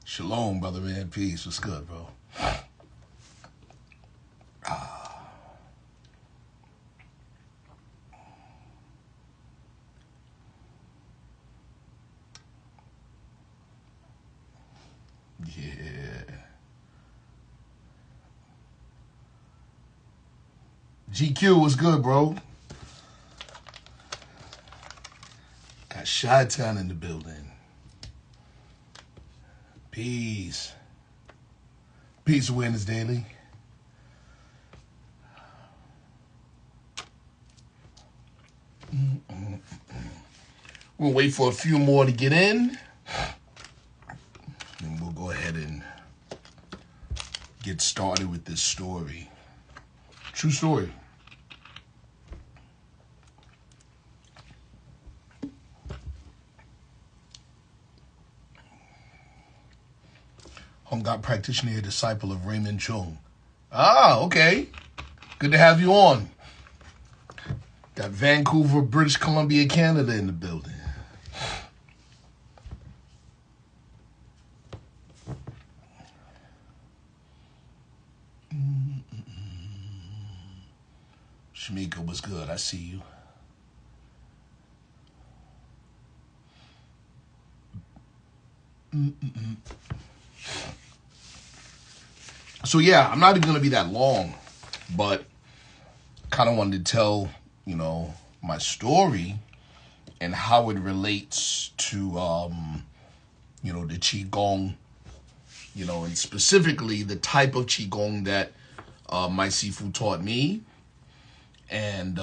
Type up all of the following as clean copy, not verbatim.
Shalom, brother, man. Peace. What's good, bro? Yeah. GQ, what's good, bro? Got Chi-Town in the building. Peace. Peace Awareness Daily. We'll wait for a few more to get in. And we'll go ahead and get started with this story. True story. Home God practitioner, disciple of Raymond Chung. Ah, okay. Good to have you on. Got Vancouver, British Columbia, Canada in the building. Shamika, what's good? I see you. So yeah, I'm not even going to be that long, but kind of wanted to tell, you know, my story and how it relates to, you know, the Qigong, you know, and specifically the type of Qigong that my Sifu taught me and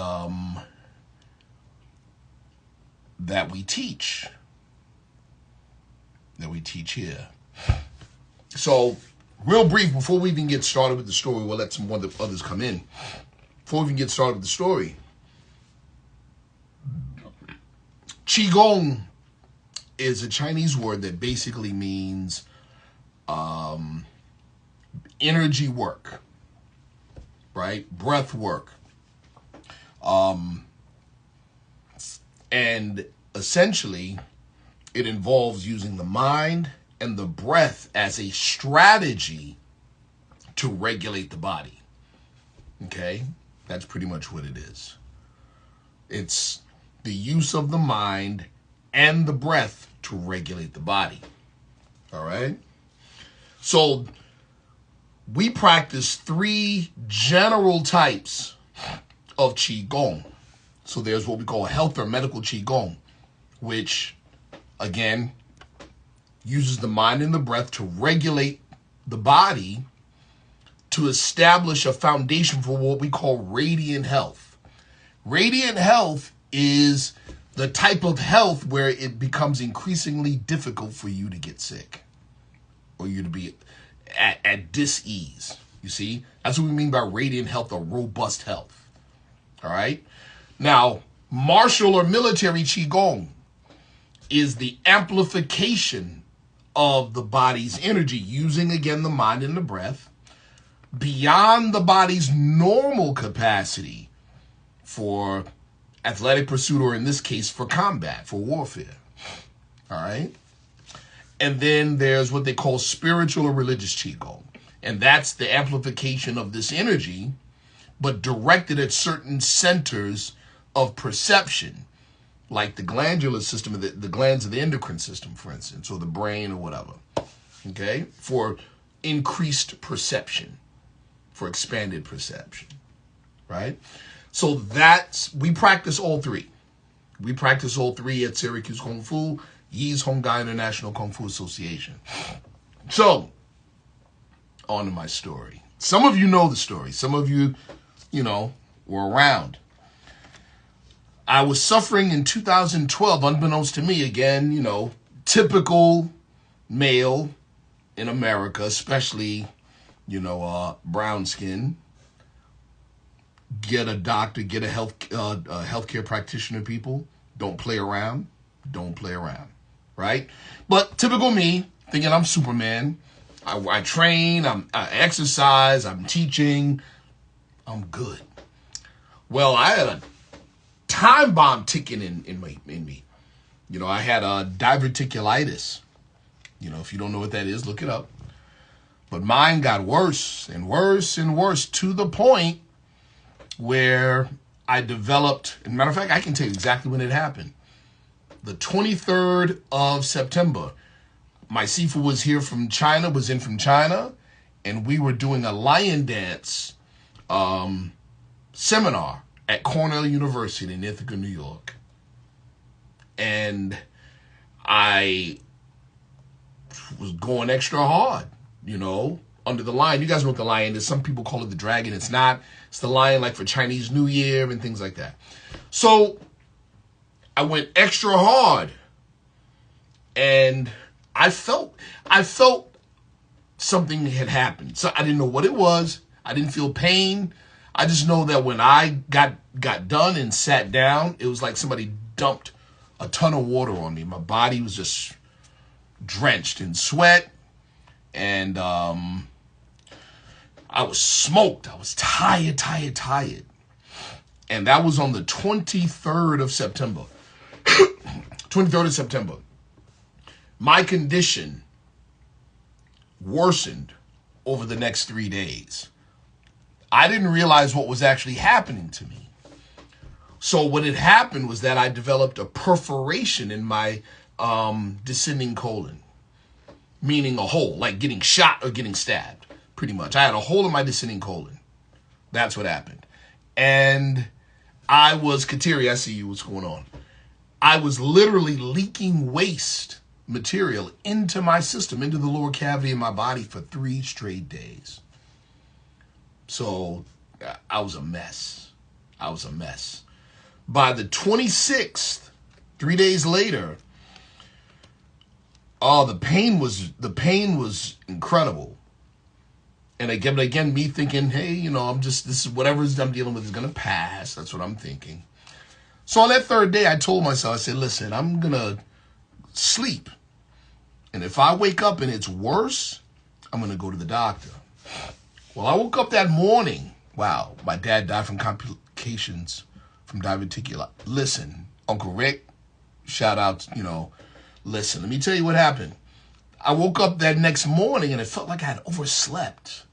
that we teach here. So real brief, before we even get started with the story, we'll let some others come in. Before we even get started with the story, Qigong is a Chinese word that basically means energy work, right? Breath work. And essentially, it involves using the mind and the breath as a strategy to regulate the body. Okay? That's pretty much what it is. It's the use of the mind and the breath to regulate the body. All right? So we practice 3 general types of Qigong. So there's what we call health or medical Qigong, which, again, uses the mind and the breath to regulate the body to establish a foundation for what we call radiant health. Radiant health is the type of health where it becomes increasingly difficult for you to get sick or you to be at dis-ease. You see? That's what we mean by radiant health or robust health. All right? Now, martial or military Qigong is the amplification of the body's energy, using, again, the mind and the breath beyond the body's normal capacity for athletic pursuit, or in this case, for combat, for warfare. All right? And then there's what they call spiritual or religious Qigong. And that's the amplification of this energy, but directed at certain centers of perception, like the glandular system, the glands of the endocrine system, for instance, or the brain or whatever, okay, for increased perception, for expanded perception, right? So we practice all 3. We practice all 3 at Syracuse Kung Fu, Yi's Hongai International Kung Fu Association. So, on to my story. Some of you know the story. Some of you, you know, were around. I was suffering in 2012, unbeknownst to me, again, you know, typical male in America, especially, you know, brown skin. Get a doctor, get a healthcare practitioner, people. Don't play around. Don't play around. Right? But typical me, thinking I'm Superman. I train, I exercise, I'm teaching. I'm good. Well, I had a time bomb ticking in me. You know, I had diverticulitis. You know, if you don't know what that is, look it up. But mine got worse and worse and worse to the point where I developed, as a matter of fact, I can tell you exactly when it happened. The 23rd of September, my Sifu was here from China, was in from China, and we were doing a lion dance seminar at Cornell University in Ithaca, New York. And I was going extra hard, you know, under the lion. You guys know what the lion is. Some people call it the dragon. It's not. It's the lion like for Chinese New Year and things like that. So I went extra hard, and I felt something had happened. So I didn't know what it was. I didn't feel pain. I just know that when I got done and sat down, it was like somebody dumped a ton of water on me. My body was just drenched in sweat, and I was smoked. I was tired. And that was on the 23rd of September. 23rd of September. My condition worsened over the next 3 days. I didn't realize what was actually happening to me. So what had happened was that I developed a perforation in my descending colon, meaning a hole, like getting shot or getting stabbed, pretty much. I had a hole in my descending colon. That's what happened. And I was, Kateri, I see you, what's going on? I was literally leaking waste material into my system, into the lower cavity of my body for 3 straight days. So I was a mess. By the 26th, 3 days later, the pain was incredible. And again, me thinking, hey, you know, this is whatever I'm dealing with is going to pass. That's what I'm thinking. So on that 3rd day, I told myself, I said, listen, I'm going to sleep. And if I wake up and it's worse, I'm going to go to the doctor. Well, I woke up that morning. Wow, my dad died from complications from diverticulitis. Listen, Uncle Rick, shout out, you know, listen, let me tell you what happened. I woke up that next morning and it felt like I had overslept.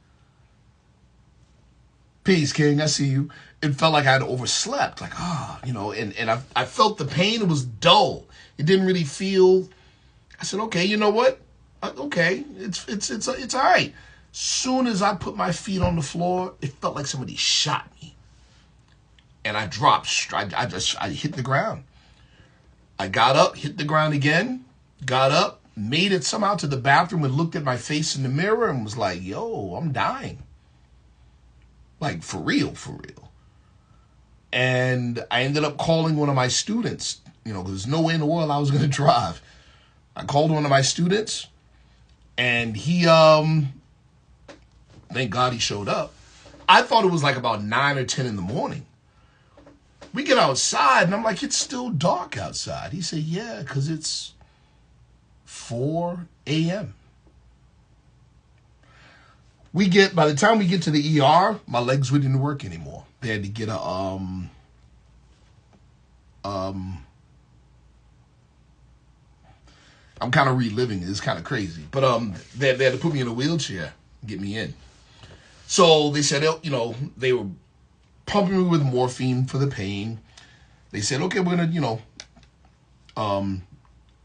Peace, King, I see you. It felt like I had overslept, like, you know, and I felt the pain. It was dull. It didn't really feel. I said, okay, you know what? Okay, it's all right. Soon as I put my feet on the floor, it felt like somebody shot me, and I dropped. I hit the ground. I got up, hit the ground again, got up, made it somehow to the bathroom, and looked at my face in the mirror and was like, yo, I'm dying. Like, for real. And I ended up calling one of my students, you know, because there's no way in the world I was going to drive. I called one of my students, and he, thank God he showed up. I thought it was like about 9 or 10 in the morning. We get outside, and I'm like, it's still dark outside. He said, yeah, because it's 4 a.m. By the time we get to the ER, my legs wouldn't work anymore. They had to get a, I'm kind of reliving it. It's kind of crazy. But they had to put me in a wheelchair, get me in. So they said, you know, they were pumping me with morphine for the pain. They said, okay, we're going to, you know,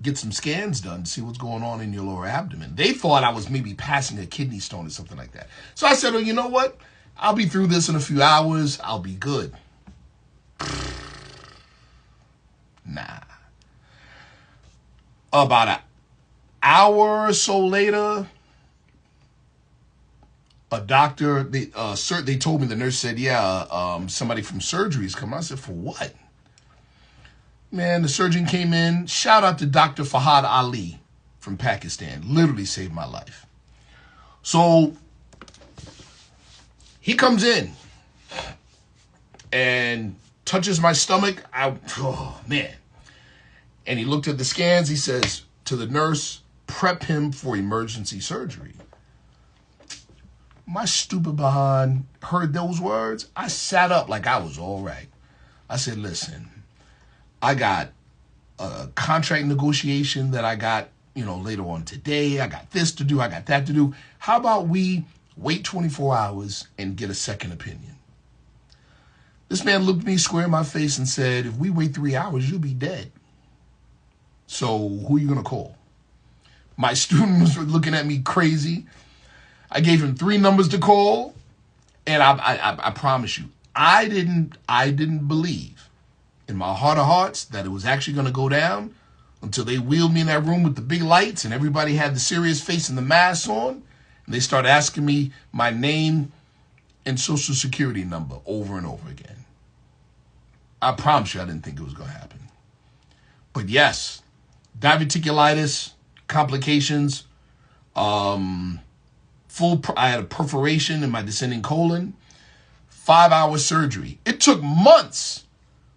get some scans done to see what's going on in your lower abdomen. They thought I was maybe passing a kidney stone or something like that. So I said, well, you know what? I'll be through this in a few hours. I'll be good. Nah. About an hour or so later, a doctor, they told me, the nurse said, yeah, somebody from surgery is coming. I said, for what? Man, the surgeon came in. Shout out to Dr. Fahad Ali from Pakistan. Literally saved my life. So he comes in and touches my stomach. Oh, man. And he looked at the scans. He says to the nurse, prep him for emergency surgery. My stupid behind heard those words. I sat up like I was all right. I said, listen, I got a contract negotiation that I got, later on today. I got this to do. I got that to do. How about we wait 24 hours and get a second opinion? This man looked me square in my face and said, if we wait 3 hours, you'll be dead. So who are you going to call? My student was looking at me crazy. I gave him 3 numbers to call, and I promise you, I didn't believe in my heart of hearts that it was actually going to go down until they wheeled me in that room with the big lights and everybody had the serious face and the mask on, and they started asking me my name and social security number over and over again. I promise you, I didn't think it was going to happen. But yes, diverticulitis, complications, I had a perforation in my descending colon, 5-hour surgery. It took months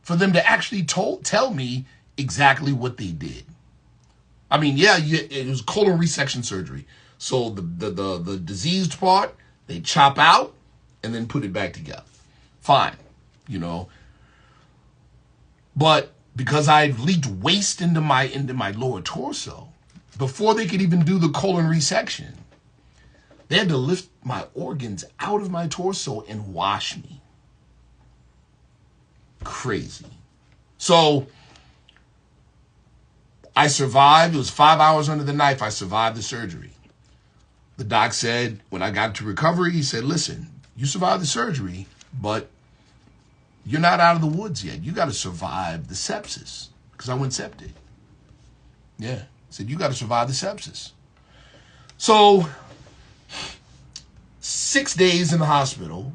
for them to actually tell me exactly what they did. I mean, yeah, it was colon resection surgery. So the diseased part, they chop out and then put it back together. Fine, But because I leaked waste into my lower torso, before they could even do the colon resection, they had to lift my organs out of my torso and wash me. Crazy. So I survived. It was 5 hours under the knife. I survived the surgery. The doc said, when I got to recovery, he said, listen, you survived the surgery, but you're not out of the woods yet. You got to survive the sepsis, because I went septic. Yeah. He said, you got to survive the sepsis. So 6 days in the hospital,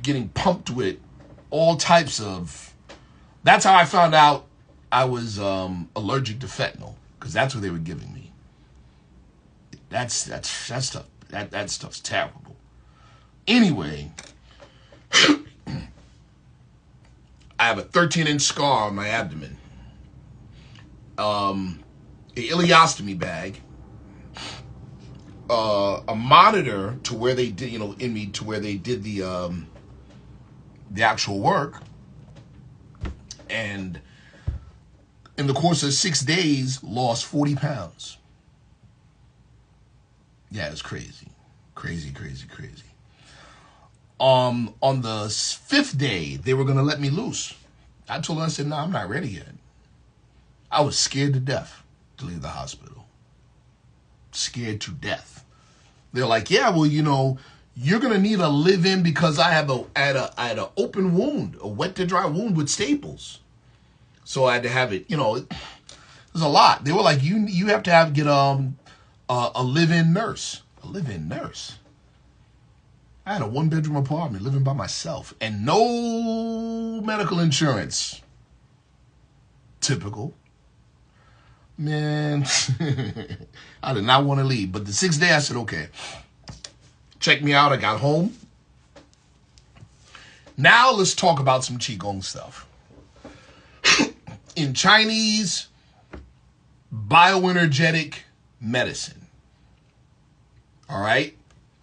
getting pumped with all types of, that's how I found out I was allergic to fentanyl, because that's what they were giving me. That stuff's terrible. Anyway, I have a 13-inch scar on my abdomen. An ileostomy bag. A monitor to where they did, in me to where they did the actual work. And in the course of 6 days, lost 40 pounds. Yeah, it's crazy. Crazy. On the 5th day, they were going to let me loose. I told them, I said, no, I'm not ready yet. I was scared to death to leave the hospital. Scared to death. They're like, yeah, well, you're going to need a live-in because I had an open wound, a wet to dry wound with staples. So I had to have it, there's a lot. They were like, you have to get a live-in nurse. A live-in nurse? I had a 1-bedroom apartment living by myself and no medical insurance. Typical. Man, I did not want to leave. But the 6th day, I said, okay, check me out. I got home. Now let's talk about some Qigong stuff. In Chinese bioenergetic medicine, all right?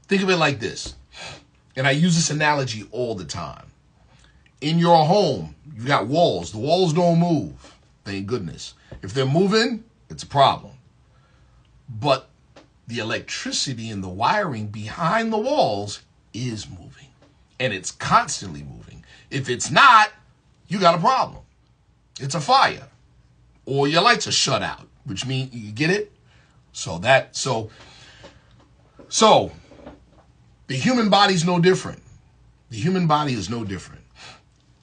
Think of it like this. And I use this analogy all the time. In your home, you got walls. The walls don't move. Thank goodness. If they're moving, it's a problem. But the electricity and the wiring behind the walls is moving. And it's constantly moving. If it's not, you got a problem. It's a fire. Or your lights are shut out, which means, you get it? So the human body's no different. The human body is no different.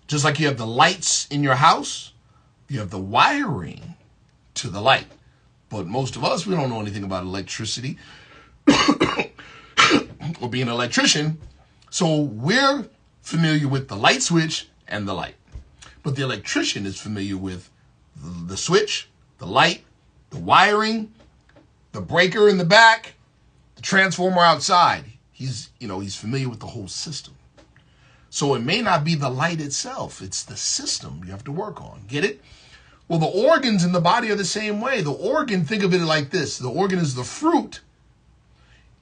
Just like you have the lights in your house, you have the wiring to the light. But most of us, we don't know anything about electricity or being an electrician. So we're familiar with the light switch and the light. But the electrician is familiar with the switch, the light, the wiring, the breaker in the back, the transformer outside. He's familiar with the whole system. So it may not be the light itself. It's the system you have to work on. Get it? Well, the organs in the body are the same way. The organ, think of it like this. The organ is the fruit,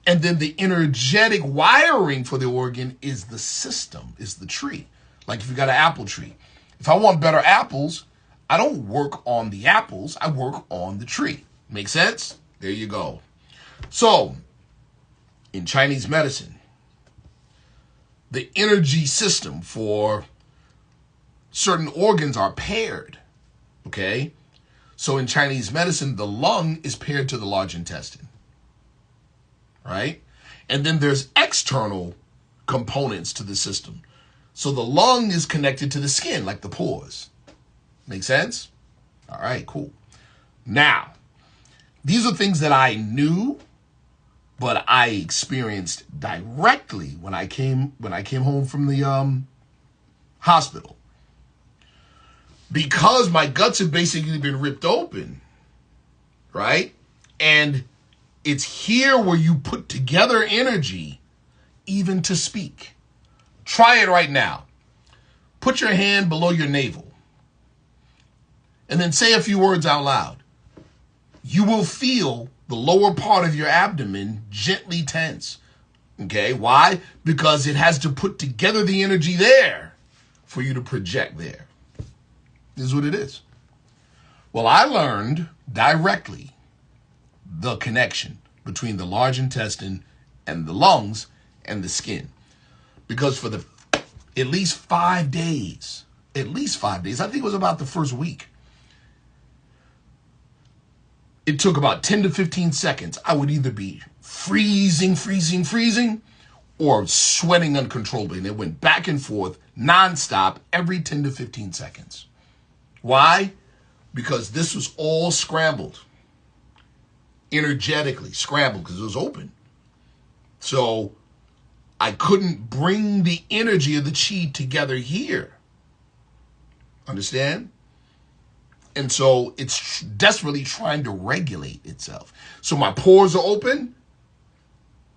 and then the energetic wiring for the organ is the system, is the tree. Like if you got an apple tree. If I want better apples, I don't work on the apples, I work on the tree. Make sense? There you go. So, in Chinese medicine, the energy system for certain organs are paired. Okay? So in Chinese medicine, the lung is paired to the large intestine. Right? And then there's external components to the system. So the lung is connected to the skin, like the pores. Make sense? All right, cool. Now, these are things that I knew, but I experienced directly when I came home from the hospital. Because my guts have basically been ripped open, right? And it's here where you put together energy even to speak. Try it right now. Put your hand below your navel and then say a few words out loud. You will feel the lower part of your abdomen gently tense. Okay, why? Because it has to put together the energy there for you to project there. This is what it is. Well, I learned directly the connection between the large intestine and the lungs and the skin. Because for at least 5 days, I think it was about the first week, it took about 10 to 15 seconds. I would either be freezing, or sweating uncontrollably. And it went back and forth nonstop every 10 to 15 seconds. Why? Because this was all scrambled. Energetically scrambled because it was open. So I couldn't bring the energy of the chi together here. Understand? And so it's desperately trying to regulate itself. So my pores are open.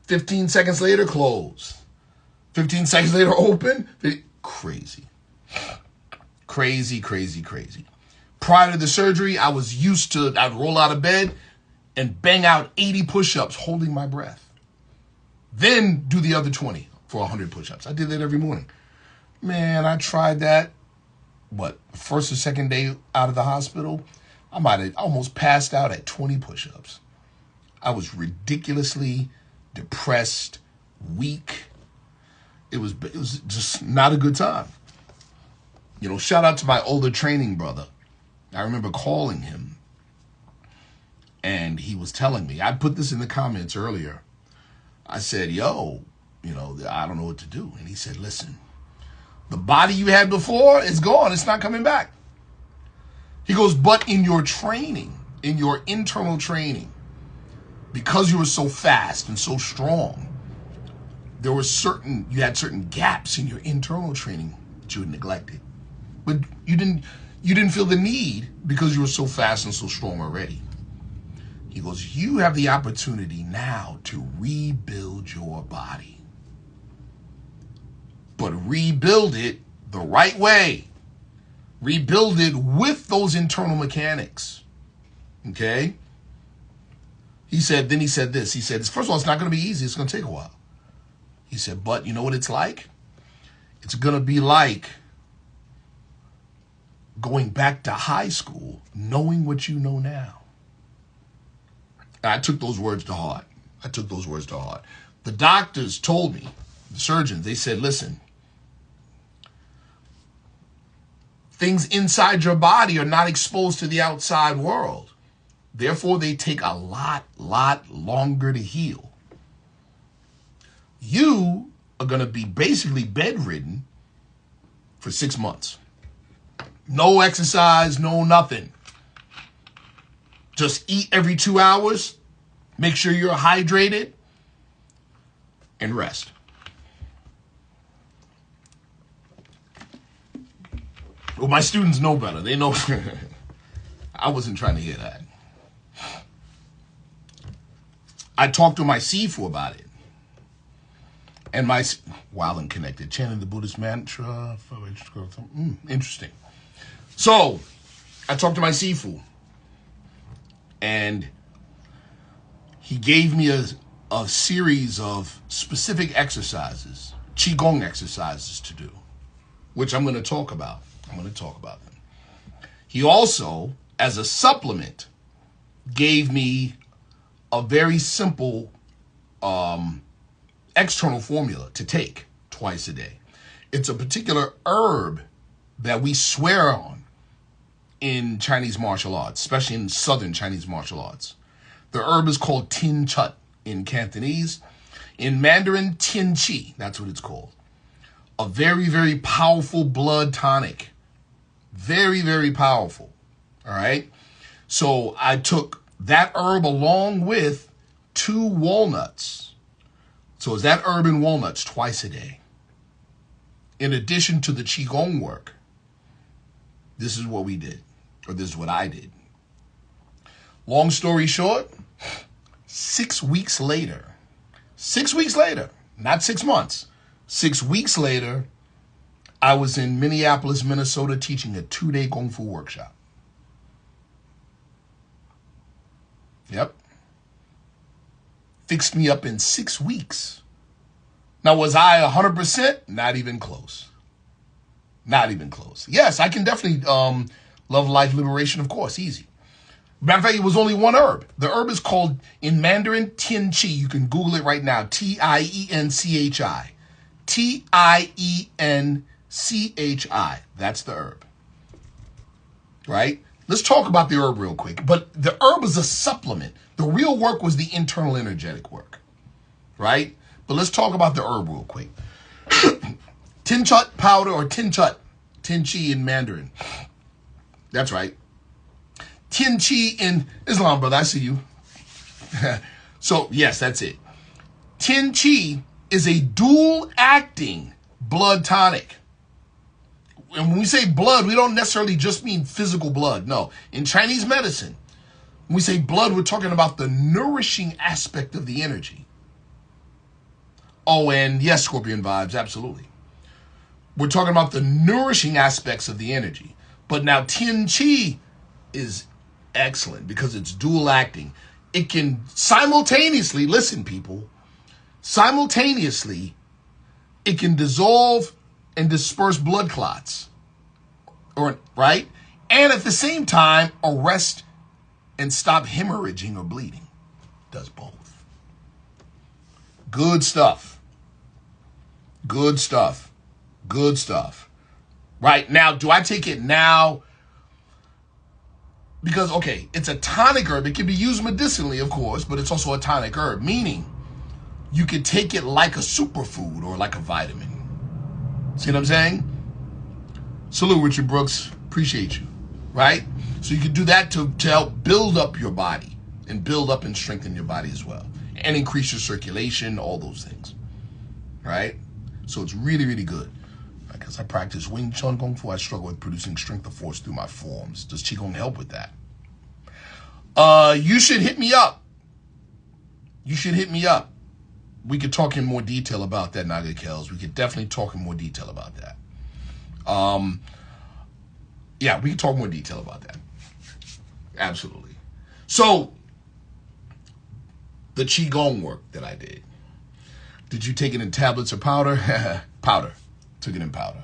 15 seconds later, close. 15 seconds later, open. Crazy. Crazy. Prior to the surgery, I was used to, I'd roll out of bed and bang out 80 push-ups holding my breath. Then do the other 20 for 100 push-ups. I did that every morning. Man, I tried that. First or second day out of the hospital, I might have almost passed out at 20 push-ups. I was ridiculously depressed, weak. It was just not a good time. Shout out to my older training brother. I remember calling him, and he was telling me, I put this in the comments earlier. I said, yo, I don't know what to do. And he said, listen, the body you had before is gone. It's not coming back. He goes, but in your training, in your internal training, because you were so fast and so strong, you had certain gaps in your internal training that you had neglected. But you didn't feel the need because you were so fast and so strong already. He goes, you have the opportunity now to rebuild your body. But rebuild it the right way. Rebuild it with those internal mechanics. Okay? He said this. He said, first of all, it's not going to be easy. It's going to take a while. He said, but you know what it's like? It's going to be like going back to high school, knowing what you know now. And I took those words to heart. The doctors told me, the surgeons, they said, listen, things inside your body are not exposed to the outside world. Therefore, they take a lot longer to heal. You are going to be basically bedridden for 6 months. No exercise, no nothing. Just eat every 2 hours. Make sure you're hydrated. And rest. Well, my students know better. They know. I wasn't trying to hear that. I talked to my Sifu about it. And while I'm connected, chanting the Buddhist mantra. Interesting. So, I talked to my Sifu, and he gave me a series of specific exercises, Qigong exercises to do, which I'm going to talk about. Them. He also, as a supplement, gave me a very simple external formula to take twice a day. It's a particular herb that we swear on in Chinese martial arts, especially in Southern Chinese martial arts. The herb is called Tenchi in Cantonese. In Mandarin, Tenchi, that's what it's called. A very, very powerful blood tonic. Very, very powerful. All right? So I took that herb along with 2 walnuts. So it's that herb and walnuts twice a day. In addition to the Qigong work, this is what we did, or this is what I did. Long story short, 6 weeks later, not 6 months, 6 weeks later, I was in Minneapolis, Minnesota, teaching a 2-day Kung Fu workshop. Yep. Fixed me up in 6 weeks. Now, was I 100%? Not even close. Not even close. Yes, I can definitely love life liberation, of course, easy. Matter of fact, it was only one herb. The herb is called, in Mandarin, Tenchi. You can Google it right now, Tienchi. Tienchi. That's the herb. Right? Let's talk about the herb real quick. But the herb is a supplement. The real work was the internal energetic work. Right? But let's talk about the herb real quick. Tenchi powder or Tenchi in Mandarin. That's right. Tenchi in Islam, brother. I see you. So, yes, that's it. Tenchi is a dual-acting blood tonic. And when we say blood, we don't necessarily just mean physical blood. No. In Chinese medicine, when we say blood, we're talking about the nourishing aspect of the energy. Oh, and yes, Scorpion vibes, absolutely. We're talking about the nourishing aspects of the energy. But now Tenchi is excellent because it's dual acting. It can simultaneously, listen people, simultaneously, it can dissolve and disperse blood clots, right? And at the same time, arrest and stop hemorrhaging or bleeding. It does both. Good stuff. Good stuff. Good stuff. Right now, do I take it now? Because, okay, it's a tonic herb. It can be used medicinally, of course, but it's also a tonic herb, meaning you could take it like a superfood or like a vitamin. See what I'm saying? Salute, Richard Brooks. Appreciate you. Right? So you could do that to help build up your body and build up and strengthen your body as well. And increase your circulation, all those things. Right? So it's really, really good. Because I practice Wing Chun Kung Fu, I struggle with producing strength of force through my forms. Does Qigong help with that? You should hit me up. You should hit me up. We could talk in more detail about that, Naga Kells. We could definitely talk in more detail about that. Yeah, we can talk more detail about that. Absolutely. So, the Qigong work that I did. Did you take it in tablets or powder? Powder. Took it in powder.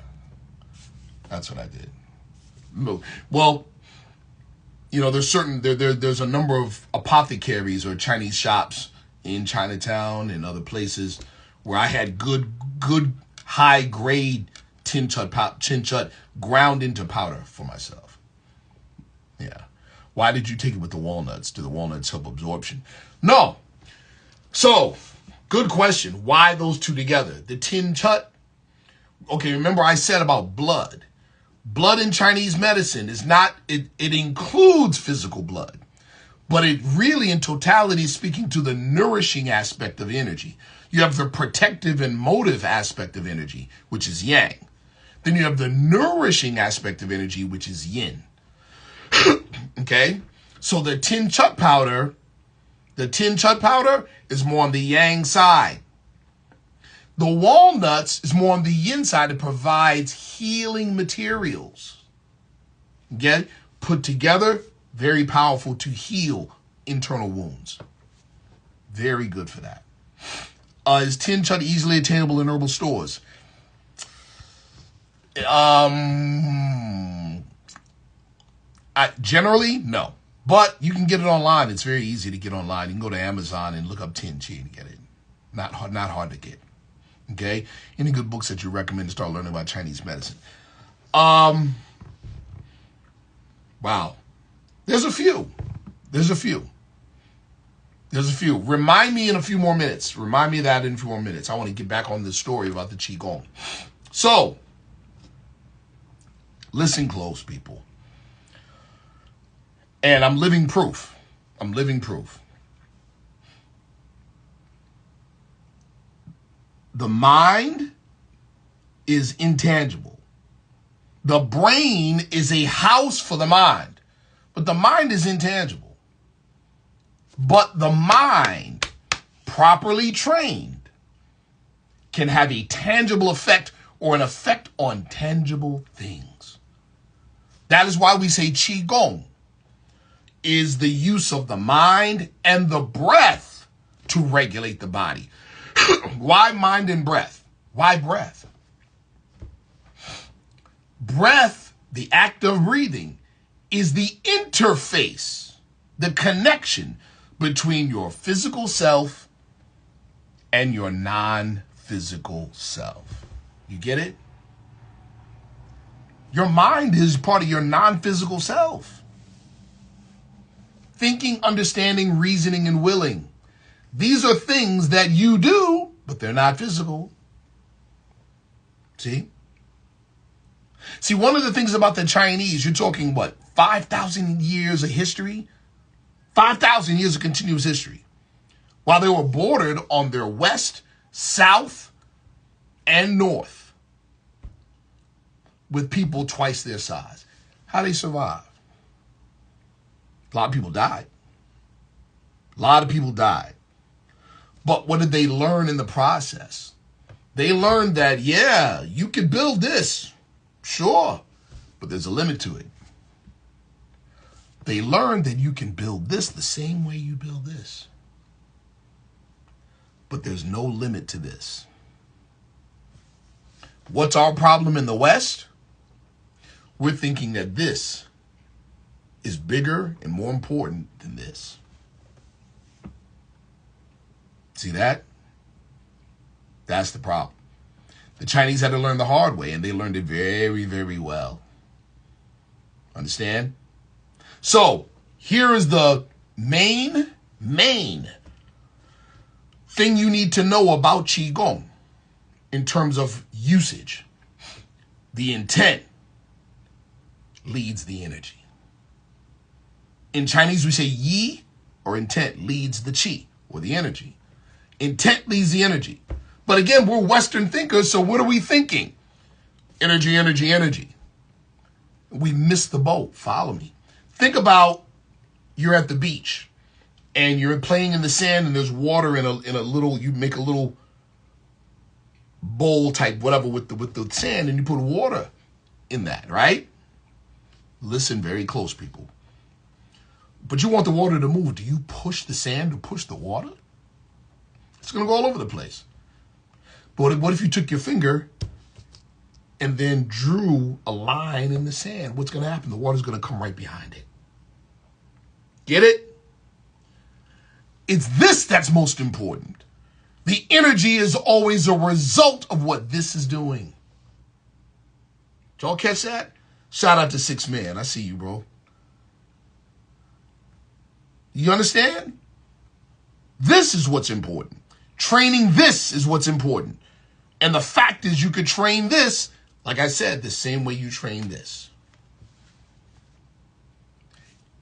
That's what I did. Well, you know, there's a number of apothecaries or Chinese shops in Chinatown and other places where I had good high grade Tenchi ground into powder for myself. Yeah. Why did you take it with the walnuts? Do the walnuts help absorption? No. So, good question. Why those two together? The Tenchi. Okay, remember I said about blood. Blood in Chinese medicine is not, it includes physical blood, but it really in totality is speaking to the nourishing aspect of energy. You have the protective and motive aspect of energy, which is yang. Then you have the nourishing aspect of energy, which is yin. Okay? So the Tenchi powder is more on the yang side. The walnuts is more on the yin side. It provides healing materials. Again, put together, very powerful to heal internal wounds. Very good for that. Is Tenchi easily attainable in herbal stores? Generally, no. But you can get it online. It's very easy to get online. You can go to Amazon and look up Tenchi and get it. Not hard to get. Okay? Any good books that you recommend to start learning about Chinese medicine? Wow. There's a few. Remind me in a few more minutes. Remind me of that in a few more minutes. I want to get back on this story about the Qigong. So, listen close, people. And I'm living proof. The mind is intangible. The brain is a house for the mind, but the mind is intangible. But the mind, properly trained, can have a tangible effect or an effect on tangible things. That is why we say Qigong is the use of the mind and the breath to regulate the body. Why mind and breath? Why breath? Breath, the act of breathing, is the interface, the connection between your physical self and your non-physical self. You get it? Your mind is part of your non-physical self. Thinking, understanding, reasoning, and willing. These are things that you do, but they're not physical. See? See, one of the things about the Chinese, you're talking, 5,000 years of history? 5,000 years of continuous history. While they were bordered on their west, south, and north with people twice their size. How they survive? A lot of people died. But what did they learn in the process? They learned that, yeah, you can build this. Sure. But there's a limit to it. They learned that you can build this the same way you build this. But there's no limit to this. What's our problem in the West? We're thinking that this is bigger and more important than this. See that? That's the problem. The Chinese had to learn the hard way, and they learned it very, very well. Understand? So, here is the main thing you need to know about Qigong in terms of usage. The intent leads the energy. In Chinese, we say yi, or intent, leads the qi, or the energy. Intent leads the energy. But again, we're Western thinkers, so what are we thinking? Energy, energy, energy. We missed the boat. Follow me. Think about you're at the beach and you're playing in the sand and there's water in a little, you make a little bowl type whatever with the sand and you put water in that, right? Listen very close, people. But you want the water to move. Do you push the sand to push the water? It's going to go all over the place. But what if you took your finger and then drew a line in the sand? What's going to happen? The water's going to come right behind it. Get it? It's this that's most important. The energy is always a result of what this is doing. Did y'all catch that? Shout out to 6 Man. I see you, bro. You understand? This is what's important. Training this is what's important. And the fact is you could train this, like I said, the same way you train this.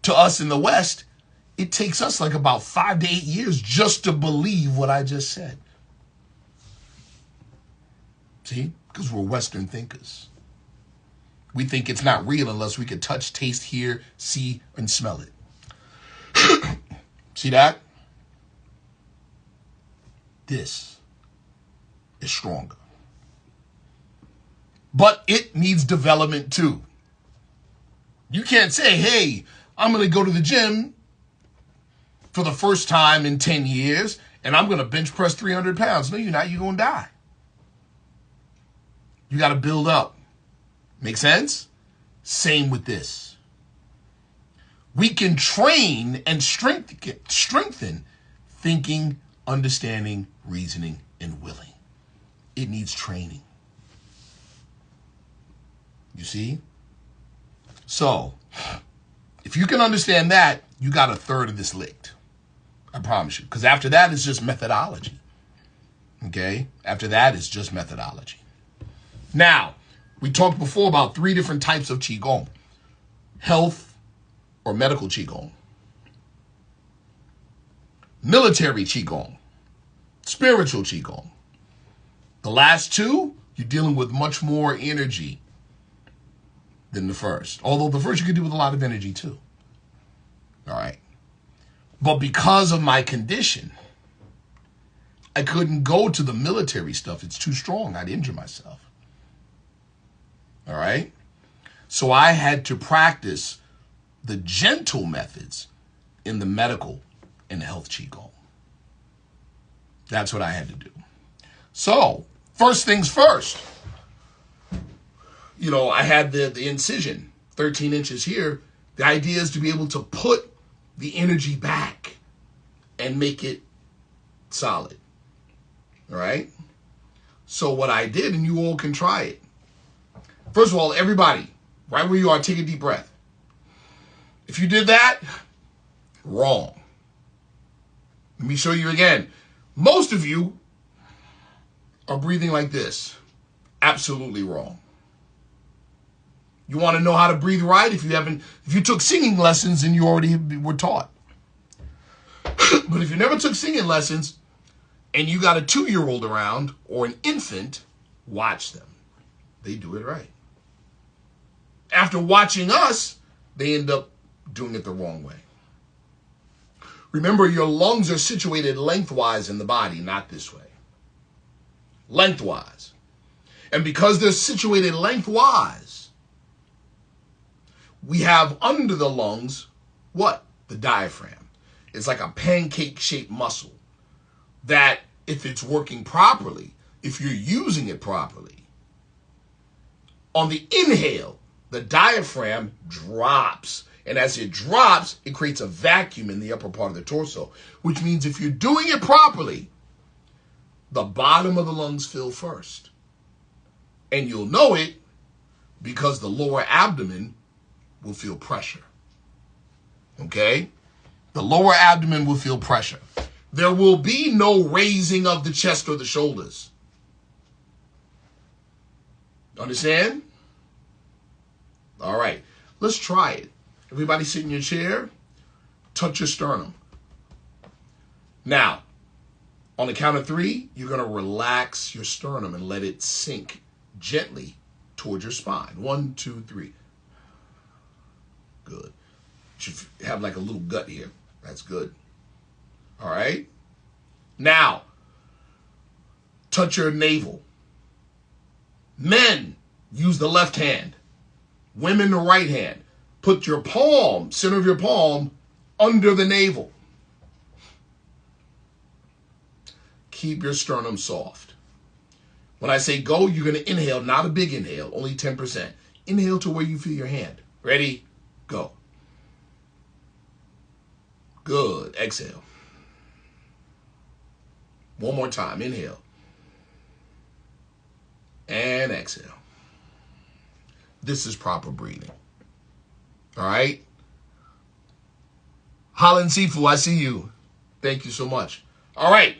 To us in the West, it takes us like about 5 to 8 years just to believe what I just said. See? Because we're Western thinkers. We think it's not real unless we can touch, taste, hear, see, and smell it. See that? This is stronger. But it needs development too. You can't say, hey, I'm going to go to the gym for the first time in 10 years and I'm going to bench press 300 pounds. No, you're not. You're going to die. You got to build up. Make sense? Same with this. We can train and strengthen thinking, understanding, reasoning, and willing. It needs training. You see? So, if you can understand that, you got a third of this licked. I promise you. Because after that, it's just methodology. Okay? After that, it's just methodology. Now, we talked before about 3 different types of Qigong. Health or medical Qigong. Military Qigong. Spiritual Qigong. The last 2, you're dealing with much more energy than the first. Although the first you can do with a lot of energy too. All right. But because of my condition, I couldn't go to the military stuff. It's too strong. I'd injure myself. All right. So I had to practice the gentle methods in the medical and health Qigong. That's what I had to do. So first things first, I had the incision, 13 inches here. The idea is to be able to put the energy back and make it solid. All right? So what I did, and you all can try it. First of all, everybody, right where you are, take a deep breath. If you did that, wrong. Let me show you again. Most of you are breathing like this. Absolutely wrong. You want to know how to breathe right? If you took singing lessons and you already were taught. But if you never took singing lessons and you got a 2-year-old around or an infant, watch them. They do it right. After watching us, they end up doing it the wrong way. Remember, your lungs are situated lengthwise in the body, not this way. Lengthwise. And because they're situated lengthwise, we have under the lungs, what? The diaphragm. It's like a pancake-shaped muscle that, if it's working properly, if you're using it properly, on the inhale, the diaphragm drops. And as it drops, it creates a vacuum in the upper part of the torso, which means if you're doing it properly, the bottom of the lungs fill first. And you'll know it because the lower abdomen will feel pressure. Okay? The lower abdomen will feel pressure. There will be no raising of the chest or the shoulders. Understand? All right. Let's try it. Everybody sit in your chair. Touch your sternum. Now, on the count of 3, you're going to relax your sternum and let it sink gently towards your spine. 1, 2, 3. Good. You should have like a little gut here. That's good. All right. Now, touch your navel. Men, use the left hand. Women, the right hand. Put your palm, center of your palm, under the navel. Keep your sternum soft. When I say go, you're going to inhale, not a big inhale, only 10%. Inhale to where you feel your hand. Ready? Go. Good. Exhale. One more time. Inhale. And exhale. This is proper breathing. All right? Holland Sifu, I see you. Thank you so much. All right.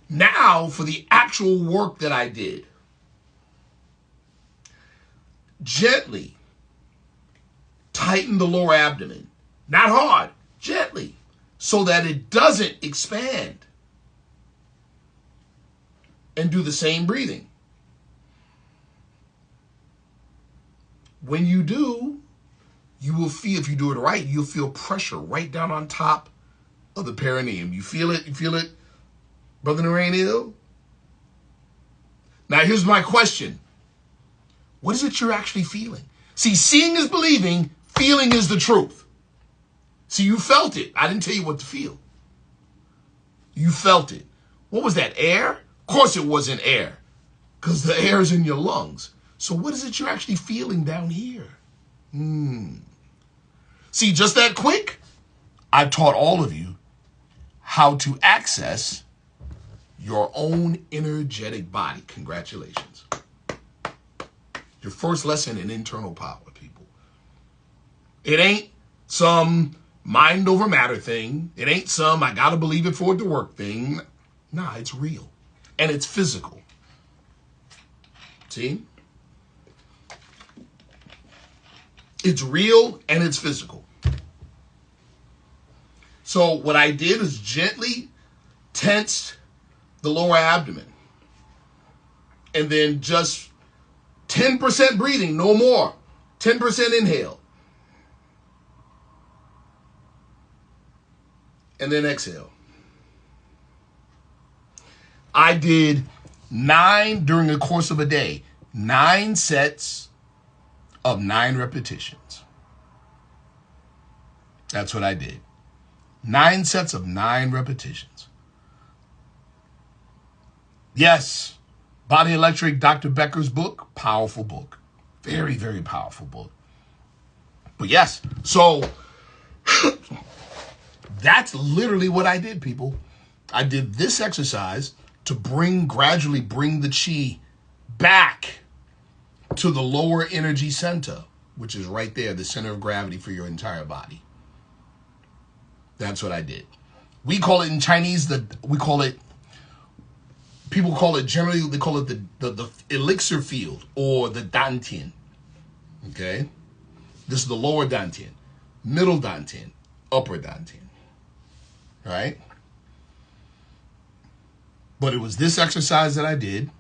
Now for the actual work that I did. Gently tighten the lower abdomen. Not hard. Gently. So that it doesn't expand. And do the same breathing. When you do, you will feel, if you do it right, you'll feel pressure right down on top of the perineum. You feel it? You feel it, Brother Anael? Now here's my question. What is it you're actually feeling? See, seeing is believing, feeling is the truth. See, you felt it. I didn't tell you what to feel. You felt it. What was that, air? Of course it wasn't air, because the air is in your lungs. So what is it you're actually feeling down here? See, just that quick, I've taught all of you how to access your own energetic body. Congratulations. Your first lesson in internal power, people. It ain't some mind over matter thing. It ain't some I gotta believe it for it to work thing. Nah, it's real. And it's physical. See? It's real and it's physical. So what I did is gently tensed the lower abdomen. And then just 10% breathing, no more. 10% inhale. And then exhale. I did 9 during the course of a day. 9 sets of 9 repetitions. That's what I did. 9 sets of 9 repetitions. Yes, Body Electric, Dr. Becker's book, powerful book. Very, very powerful book. But yes, so that's literally what I did, people. I did this exercise to gradually bring the chi back to the lower energy center, which is right there, the center of gravity for your entire body. That's what I did. We call it in Chinese, people call it generally, they call it the elixir field or the dantian. Okay? This is the lower dantian, middle dantian, upper dantian. Right? But it was this exercise that I did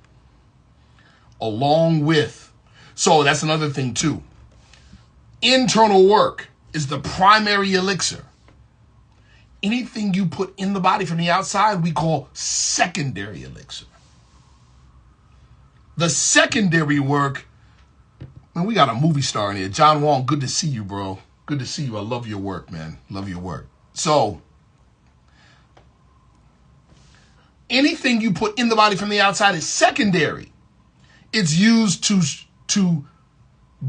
along with, so that's another thing too. Internal work is the primary elixir. Anything you put in the body from the outside, we call secondary elixir. The secondary work, man, we got a movie star in here. John Wong, good to see you, bro. Good to see you. I love your work, man. Love your work. So, anything you put in the body from the outside is secondary. It's used to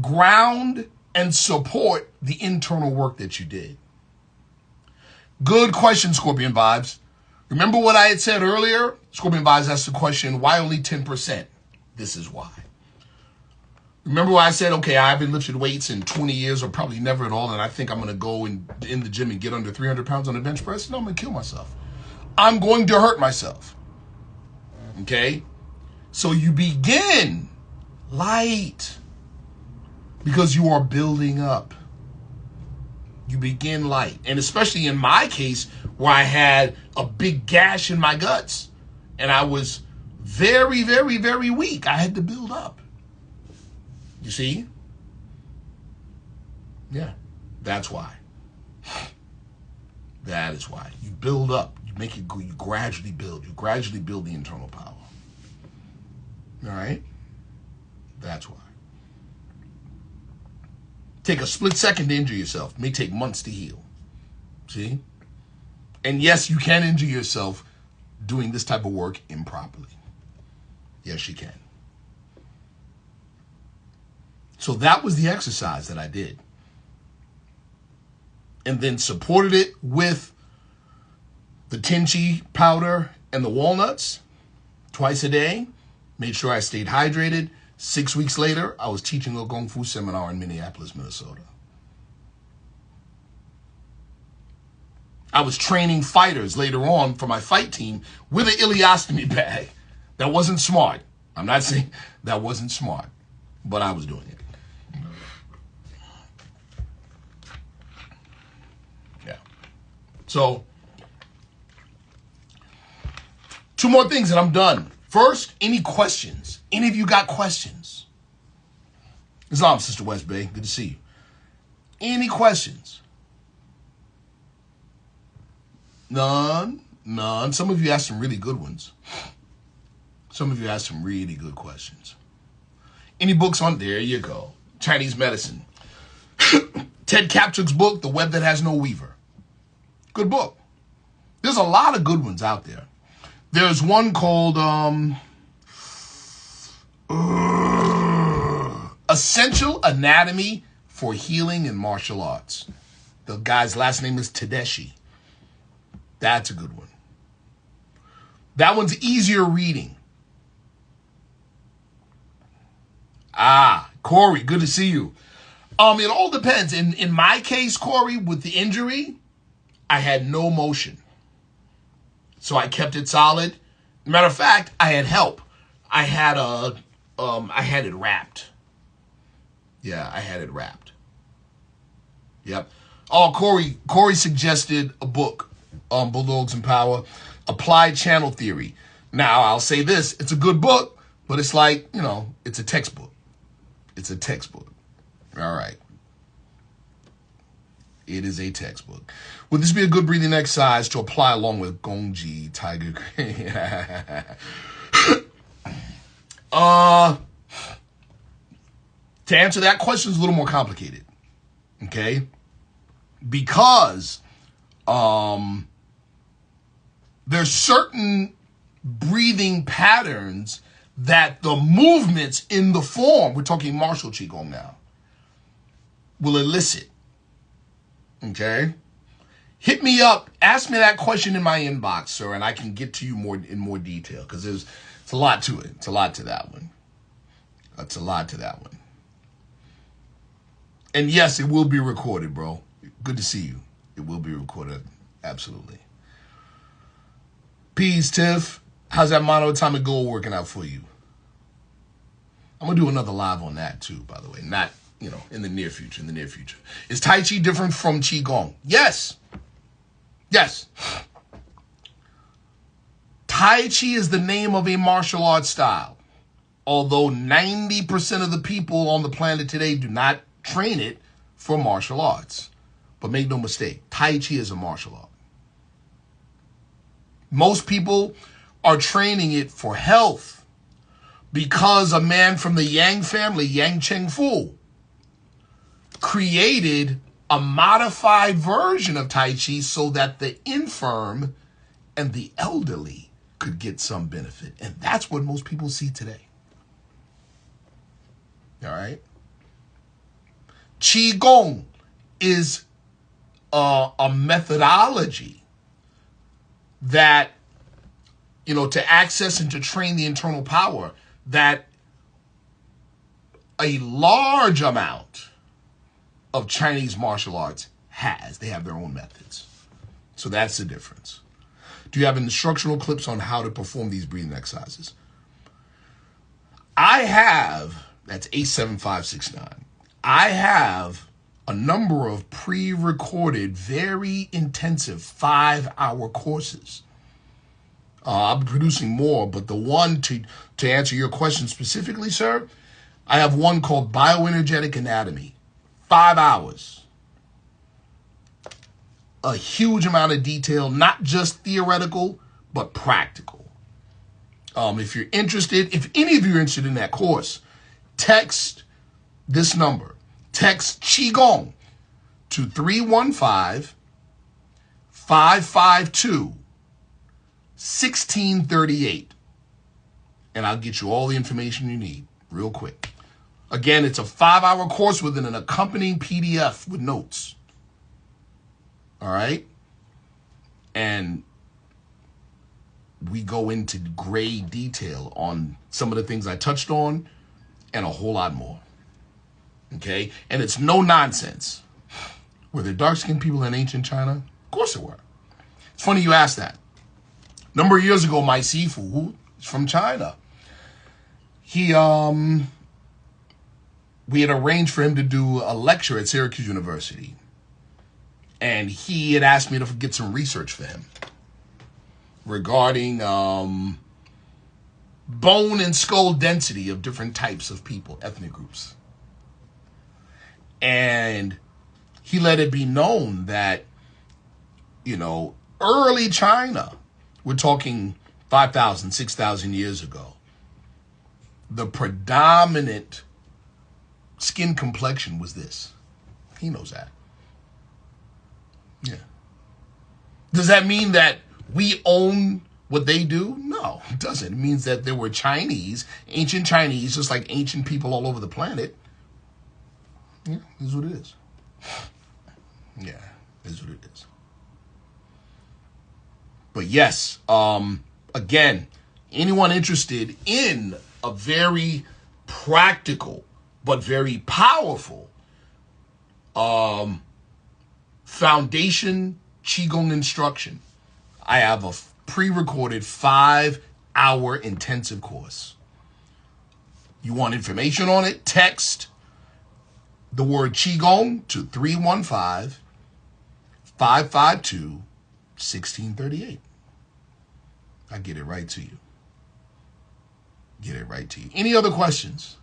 ground and support the internal work that you did. Good question, Scorpion Vibes. Remember what I had said earlier? Scorpion Vibes asked the question, why only 10%? This is why. Remember what I said, okay, I haven't lifted weights in 20 years or probably never at all, and I think I'm going to go in the gym and get under 300 pounds on the bench press? No, I'm going to kill myself. I'm going to hurt myself. Okay? So you begin light because you are building up. You begin light. And especially in my case, where I had a big gash in my guts and I was very, very, very weak, I had to build up. You see? Yeah, that's why. That is why. You build up. You make it go. You gradually build. You gradually build the internal power. All right? That's why. Take a split second to injure yourself. It may take months to heal. See? And yes, you can injure yourself doing this type of work improperly. Yes, you can. So that was the exercise that I did. And then supported it with the Tenchi powder and the walnuts twice a day. Made sure I stayed hydrated. 6 weeks later, I was teaching a Kung Fu seminar in Minneapolis, Minnesota. I was training fighters later on for my fight team with an ileostomy bag. That wasn't smart. I'm not saying that wasn't smart, but I was doing it. Yeah. So, 2 more things and I'm done. First, any questions? Any of you got questions? Islam, Sister West Bay. Good to see you. Any questions? None. Some of you asked some really good ones. Some of you asked some really good questions. Any books on? There you go. Chinese medicine. Ted Kaptchuk's book, The Web That Has No Weaver. Good book. There's a lot of good ones out there. There's one called Essential Anatomy for Healing in Martial Arts. The guy's last name is Tedeschi. That's a good one. That one's easier reading. Corey, good to see you. It all depends. In my case, Corey, with the injury, I had no motion. So I kept it solid. Matter of fact, I had help. I had it wrapped. Yeah, I had it wrapped. Yep. Oh, Corey suggested a book, Bulldogs in Power, Applied Channel Theory. Now, I'll say this, it's a good book, but it's like, it's a textbook. It's a textbook. All right. It is a textbook. Would this be a good breathing exercise to apply along with Gongji, Tiger? To answer that question is a little more complicated. Okay? Because there's certain breathing patterns that the movements in the form, we're talking martial Qigong now, will elicit. Okay? Hit me up. Ask me that question in my inbox, sir, and I can get to you in more detail because it's a lot to it. It's a lot to that one. It's a lot to that one. And yes, it will be recorded, bro. Good to see you. It will be recorded. Absolutely. Peace, Tiff. How's that monoatomic goal working out for you? I'm going to do another live on that too, by the way. Not, in the near future. Is Tai Chi different from Qigong? Yes. Yes. Tai Chi is the name of a martial arts style. Although 90% of the people on the planet today do not train it for martial arts. But make no mistake, Tai Chi is a martial art. Most people are training it for health because a man from the Yang family, Yang Cheng Fu, created a modified version of Tai Chi so that the infirm and the elderly could get some benefit. And that's what most people see today. All right? Qigong is a methodology that, to access and to train the internal power that a large amount of Chinese martial arts has. They have their own methods. So that's the difference. Do you have instructional clips on how to perform these breathing exercises? I have, that's 87569. I have a number of pre-recorded, very intensive 5-hour courses. I'll be producing more, but the one to answer your question specifically, sir, I have one called Bioenergetic Anatomy. 5 hours. A huge amount of detail, not just theoretical, but practical. If you're interested, if any of you are interested in that course, text this number. Text Qigong to 315-552-1638. And I'll get you all the information you need real quick. Again, it's a 5-hour course with an accompanying PDF with notes. All right? And we go into great detail on some of the things I touched on and a whole lot more. Okay? And it's no nonsense. Were there dark-skinned people in ancient China? Of course there were. It's funny you asked that. A number of years ago, my Sifu, who is from China, we had arranged for him to do a lecture at Syracuse University. And he had asked me to get some research for him regarding bone and skull density of different types of people, ethnic groups. And he let it be known that, early China, we're talking 5,000, 6,000 years ago, the predominant skin complexion was this. He knows that. Does that mean that we own what they do? No, it doesn't. It means that there were Chinese, ancient Chinese, just like ancient people all over the planet. Yeah, this is what it is. Yeah, this is what it is. But yes, again, anyone interested in a very practical but very powerful foundation Qigong instruction, I have a pre-recorded 5-hour intensive course. You want information on it? Text the word Qigong to 315-552-1638. I get it right to you. Get it right to you. Any other questions?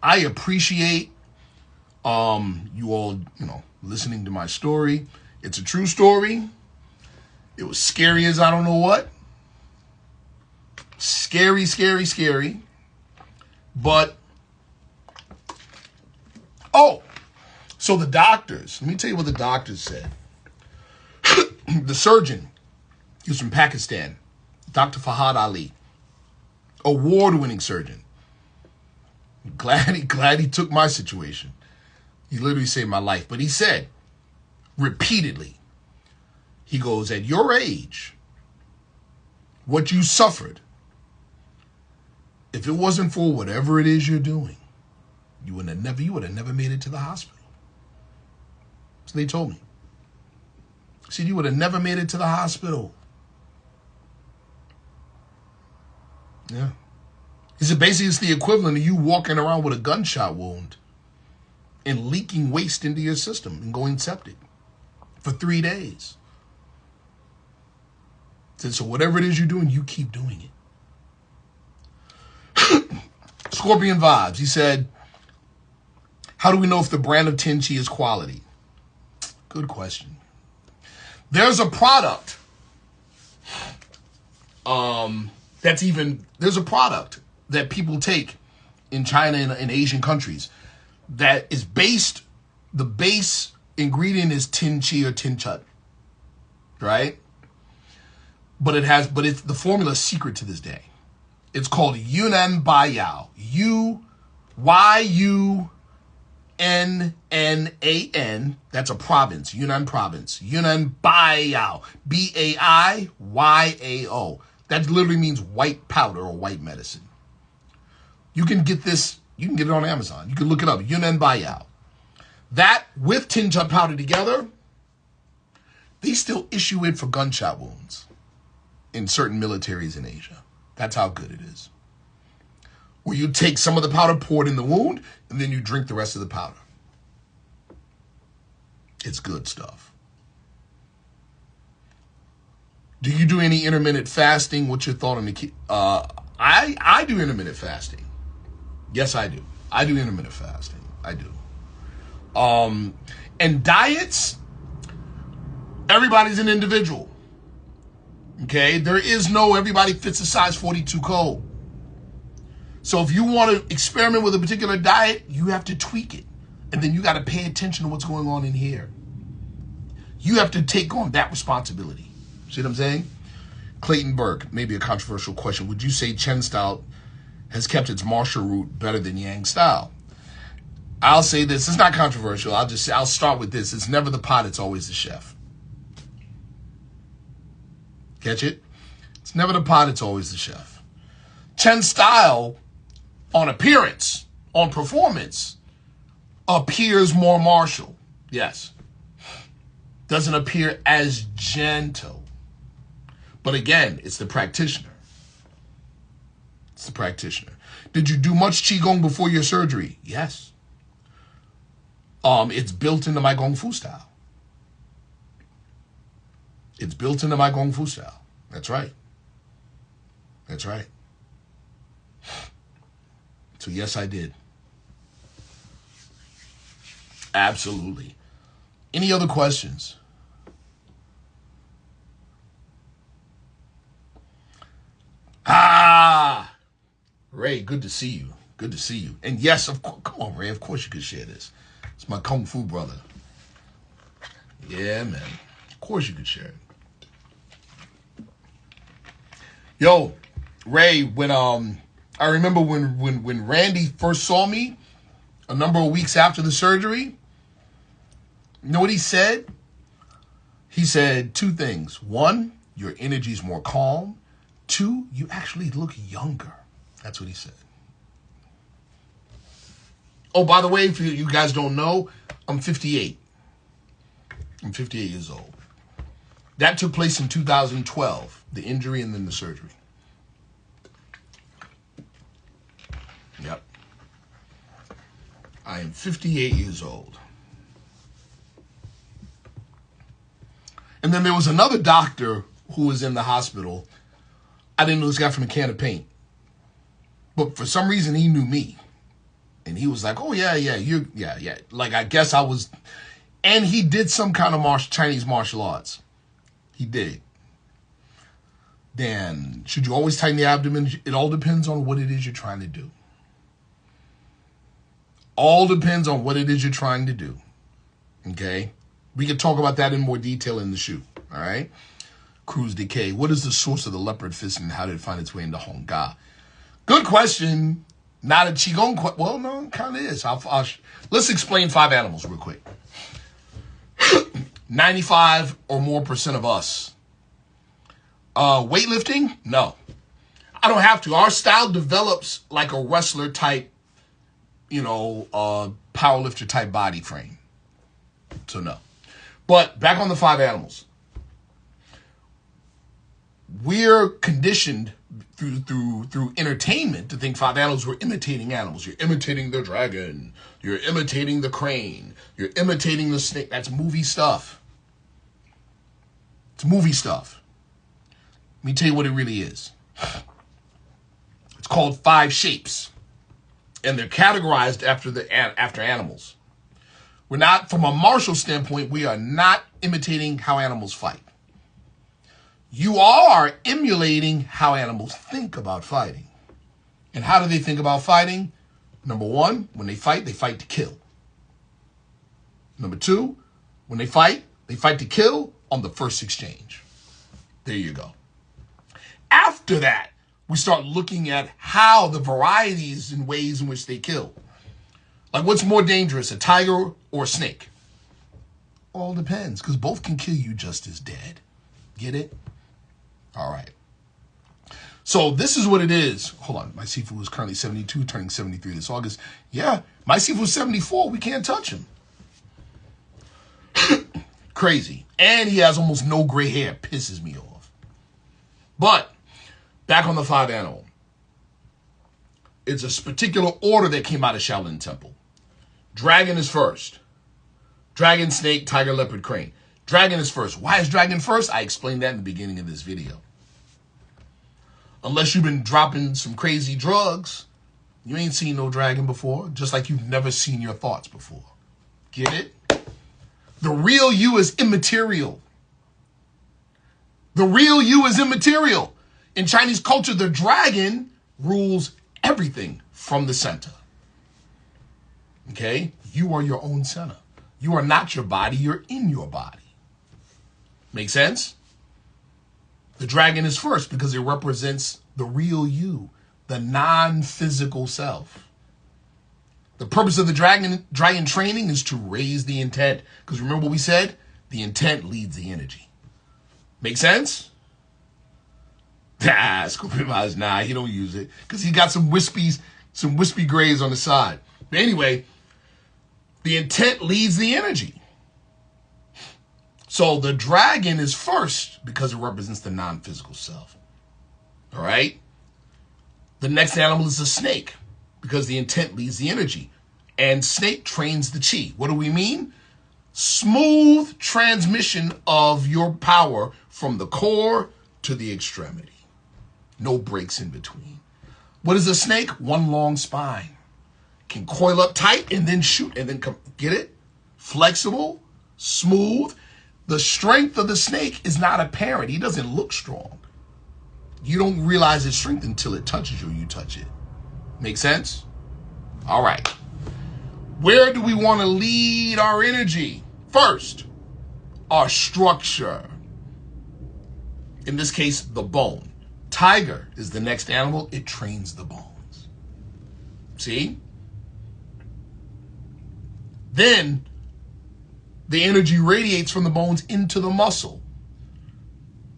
I appreciate you all, listening to my story. It's a true story. It was scary as I don't know what. Scary, scary, scary. But, so the doctors, let me tell you what the doctors said. The surgeon, he was from Pakistan, Dr. Fahad Ali, award-winning surgeon. Glad he took my situation. He literally saved my life. But he said, repeatedly, he goes, at your age, what you suffered, if it wasn't for whatever it is you're doing, you would have never made it to the hospital. So they told me. He said, you would have never made it to the hospital. Yeah. He said, basically, it's the equivalent of you walking around with a gunshot wound and leaking waste into your system and going septic for 3 days. He said, so whatever it is you're doing, you keep doing it. Scorpion Vibes, he said, how do we know if the brand of Tenchi is quality? Good question. There's a product there's a product that people take in China and in Asian countries that is the base ingredient is Tenchi or Tinchat, right? But it's the formula is secret to this day. It's called Yunnan Baiyao. Yunnan, that's a province, Yunnan province. Yunnan Baiyao, Baiyao. That literally means white powder or white medicine. You can get it on Amazon. You can look it up, Yunnan Baiyao. That with Tinchat powder together, they still issue it for gunshot wounds in certain militaries in Asia. That's how good it is. Where you take some of the powder, pour it in the wound, and then you drink the rest of the powder. It's good stuff. Do you do any intermittent fasting? What's your thought on the I do intermittent fasting. Yes, I do. I do intermittent fasting. I do. And diets, everybody's an individual. Okay? There is no everybody fits a size 42 code. So if you want to experiment with a particular diet, you have to tweak it. And then you got to pay attention to what's going on in here. You have to take on that responsibility. See what I'm saying? Clayton Burke, maybe a controversial question. Would you say Chen style has kept its martial root better than Yang style? I'll say this. It's not controversial. I'll start with this. It's never the pot. It's always the chef. Catch it? It's never the pot. It's always the chef. Chen style, on appearance, on performance, appears more martial. Yes. Doesn't appear as gentle. But again, it's the practitioner. It's the practitioner. Did you do much Qigong before your surgery? Yes. It's built into my Gong Fu style. It's built into my Gong Fu style. That's right. That's right. So yes, I did. Absolutely. Any other questions? Ray, good to see you. Good to see you. And yes, of course, come on, Ray. Of course you could share this. It's my Kung Fu brother. Yeah, man. Of course you could share it. Yo, Ray, when I remember when Randy first saw me a number of weeks after the surgery, you know what he said? He said two things. One, your energy's more calm. Two, you actually look younger. That's what he said. Oh, by the way, if you guys don't know, I'm 58. I'm 58 years old. That took place in 2012, the injury and then the surgery. Yep. I am 58 years old. And then there was another doctor who was in the hospital. I didn't know this guy from a can of paint. But for some reason, he knew me. And he was like, oh, yeah. Like, I guess I was... And he did some kind of Chinese martial arts. He did. Dan, should you always tighten the abdomen? It all depends on what it is you're trying to do. All depends on what it is you're trying to do. Okay? We can talk about that in more detail in the shoot. All right? Cruise Decay. What is the source of the leopard fist and how did it find its way into Hongga? Good question. Not a Qigong question. Well, no, it kind of is. Let's explain 5 animals real quick. 95% or more of us. Weightlifting? No. I don't have to. Our style develops like a wrestler type, powerlifter type body frame. So no. But back on the 5 animals. We're conditioned through entertainment to think 5 animals were imitating animals. You're imitating the dragon. You're imitating the crane. You're imitating the snake. That's movie stuff. It's movie stuff. Let me tell you what it really is. It's called 5 shapes. And they're categorized after animals. We're not, from a martial standpoint, we are not imitating how animals fight. You are emulating how animals think about fighting. And how do they think about fighting? Number 1, when they fight to kill. Number 2, when they fight to kill on the first exchange. There you go. After that, we start looking at how the varieties and ways in which they kill. Like, what's more dangerous, a tiger or a snake? All depends, because both can kill you just as dead. Get it? All right. So this is what it is. Hold on. My Sifu is currently 72, turning 73 this August. Yeah, my Sifu is 74. We can't touch him. Crazy. And he has almost no gray hair. Pisses me off. But back on the 5 animal. It's a particular order that came out of Shaolin Temple. Dragon is first. Dragon, snake, tiger, leopard, crane. Dragon is first. Why is dragon first? I explained that in the beginning of this video. Unless you've been dropping some crazy drugs, you ain't seen no dragon before, just like you've never seen your thoughts before. Get it? The real you is immaterial. The real you is immaterial. In Chinese culture, the dragon rules everything from the center. Okay? You are your own center. You are not your body, you're in your body. Make sense? The dragon is first because it represents the real you, the non-physical self. The purpose of the dragon training is to raise the intent. Because remember what we said? The intent leads the energy. Make sense? Scorpion eyes, nah, he don't use it. Because he got some wispy grays on the side. But anyway, the intent leads the energy. So the dragon is first because it represents the non-physical self. All right? The next animal is a snake because the intent leads the energy. And snake trains the chi. What do we mean? Smooth transmission of your power from the core to the extremity. No breaks in between. What is a snake? One long spine. Can coil up tight and then shoot and then come. Get it? Flexible, smooth. The strength of the snake is not apparent. He doesn't look strong. You don't realize its strength until it touches you or you touch it. Make sense? All right. Where do we want to lead our energy? First, our structure. In this case, the bone. Tiger is the next animal. It trains the bones. See? Then the energy radiates from the bones into the muscle.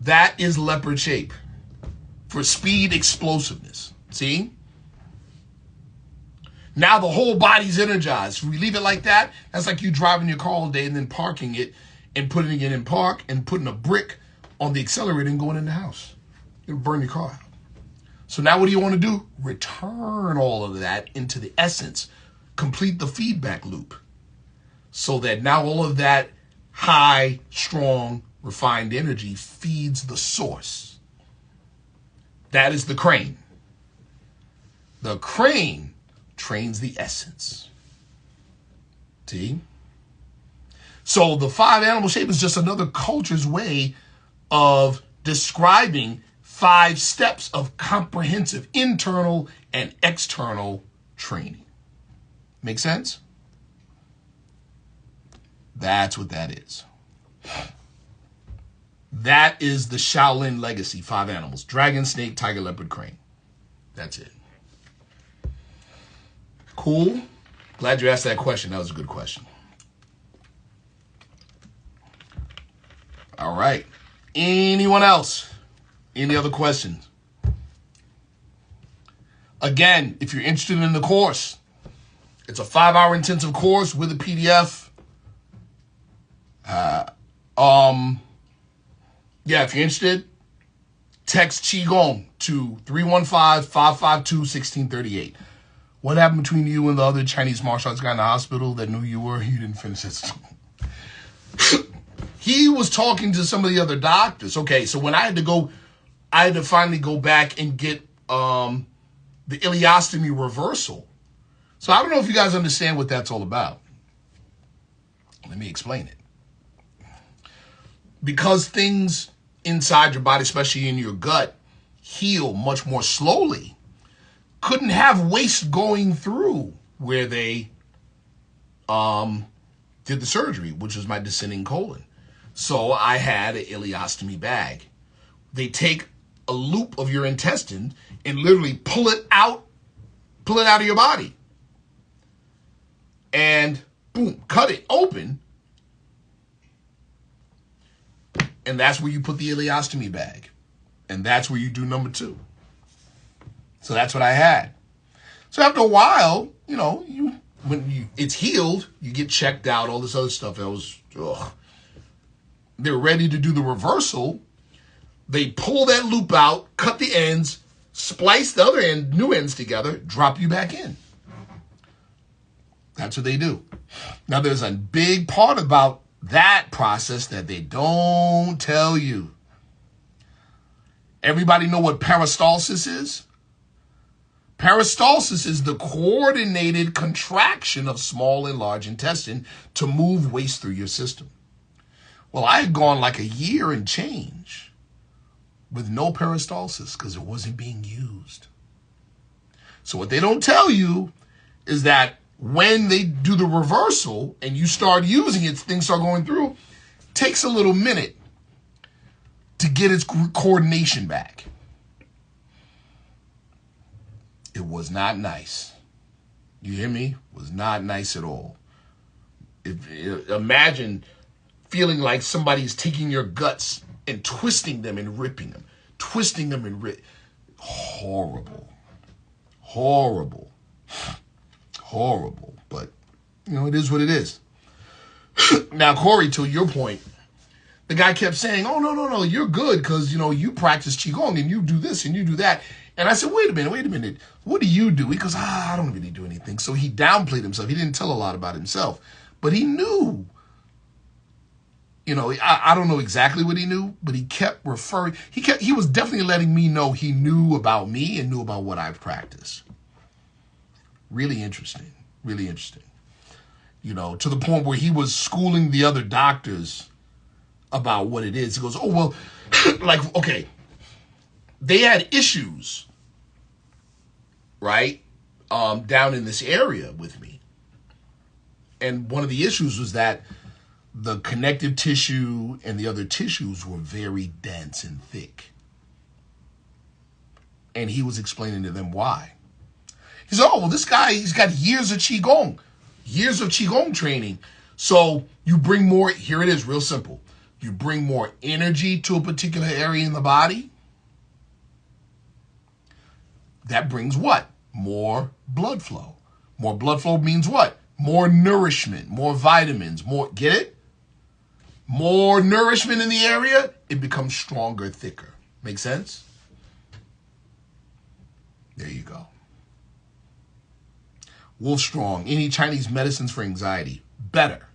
That is leopard shape for speed, explosiveness. See? Now the whole body's energized. If we leave it like that, that's like you driving your car all day and then parking it and putting it in park and putting a brick on the accelerator and going in the house. It'll burn your car out. So now what do you want to do? Return all of that into the essence. Complete the feedback loop. So that now all of that high, strong, refined energy feeds the source. That is the crane. The crane trains the essence. See? So the 5 animal shape is just another culture's way of describing 5 steps of comprehensive internal and external training. Make sense? That's what that is. That is the Shaolin legacy, 5 animals. Dragon, snake, tiger, leopard, crane. That's it. Cool. Glad you asked that question. That was a good question. All right. Anyone else? Any other questions? Again, if you're interested in the course, it's a 5-hour intensive course with a PDF. Yeah, if you're interested, text Qigong to 315-552-1638. What happened between you and the other Chinese martial arts guy in the hospital that knew you were? You didn't finish it. He was talking to some of the other doctors. Okay, so when I had to finally go back and get the ileostomy reversal. So I don't know if you guys understand what that's all about. Let me explain it. Because things inside your body, especially in your gut, heal much more slowly, couldn't have waste going through where they did the surgery, which was my descending colon. So I had an ileostomy bag. They take a loop of your intestine and literally pull it out of your body. And boom, cut it open. And that's where you put the ileostomy bag. And that's where you do number 2. So that's what I had. So after a while, when it's healed, you get checked out, all this other stuff. They're ready to do the reversal. They pull that loop out, cut the ends, splice the other new ends together, drop you back in. That's what they do. Now, there's a big part about that process that they don't tell you. Everybody know what peristalsis is? Peristalsis is the coordinated contraction of small and large intestine to move waste through your system. Well, I had gone like a year and change with no peristalsis because it wasn't being used. So what they don't tell you is that when they do the reversal and you start using it, things start going through, it takes a little minute to get its coordination back. It was not nice. You hear me? It was not nice at all. Imagine feeling like somebody's taking your guts and twisting them and ripping them. Twisting them and ripping. Horrible. Horrible. Horrible. But, it is what it is. Now, Corey, to your point, the guy kept saying, oh, no, you're good because, you practice Qigong and you do this and you do that. And I said, wait a minute. What do you do? He goes, I don't really do anything. So he downplayed himself. He didn't tell a lot about himself. But he knew. I don't know exactly what he knew, but he kept referring. He was definitely letting me know he knew about me and knew about what I've practiced. Really interesting. Really interesting. To the point where he was schooling the other doctors about what it is. He goes, oh, well, okay. They had issues, right, down in this area with me. And one of the issues was that the connective tissue and the other tissues were very dense and thick. And he was explaining to them why. He said, oh, well, this guy, he's got years of Qigong training. So you bring more, here it is, real simple. You bring more energy to a particular area in the body. That brings what? More blood flow. More blood flow means what? More nourishment, more vitamins, more, get it? More nourishment in the area, it becomes stronger, thicker. Make sense? There you go. Wolf Strong, any Chinese medicines for anxiety? Better.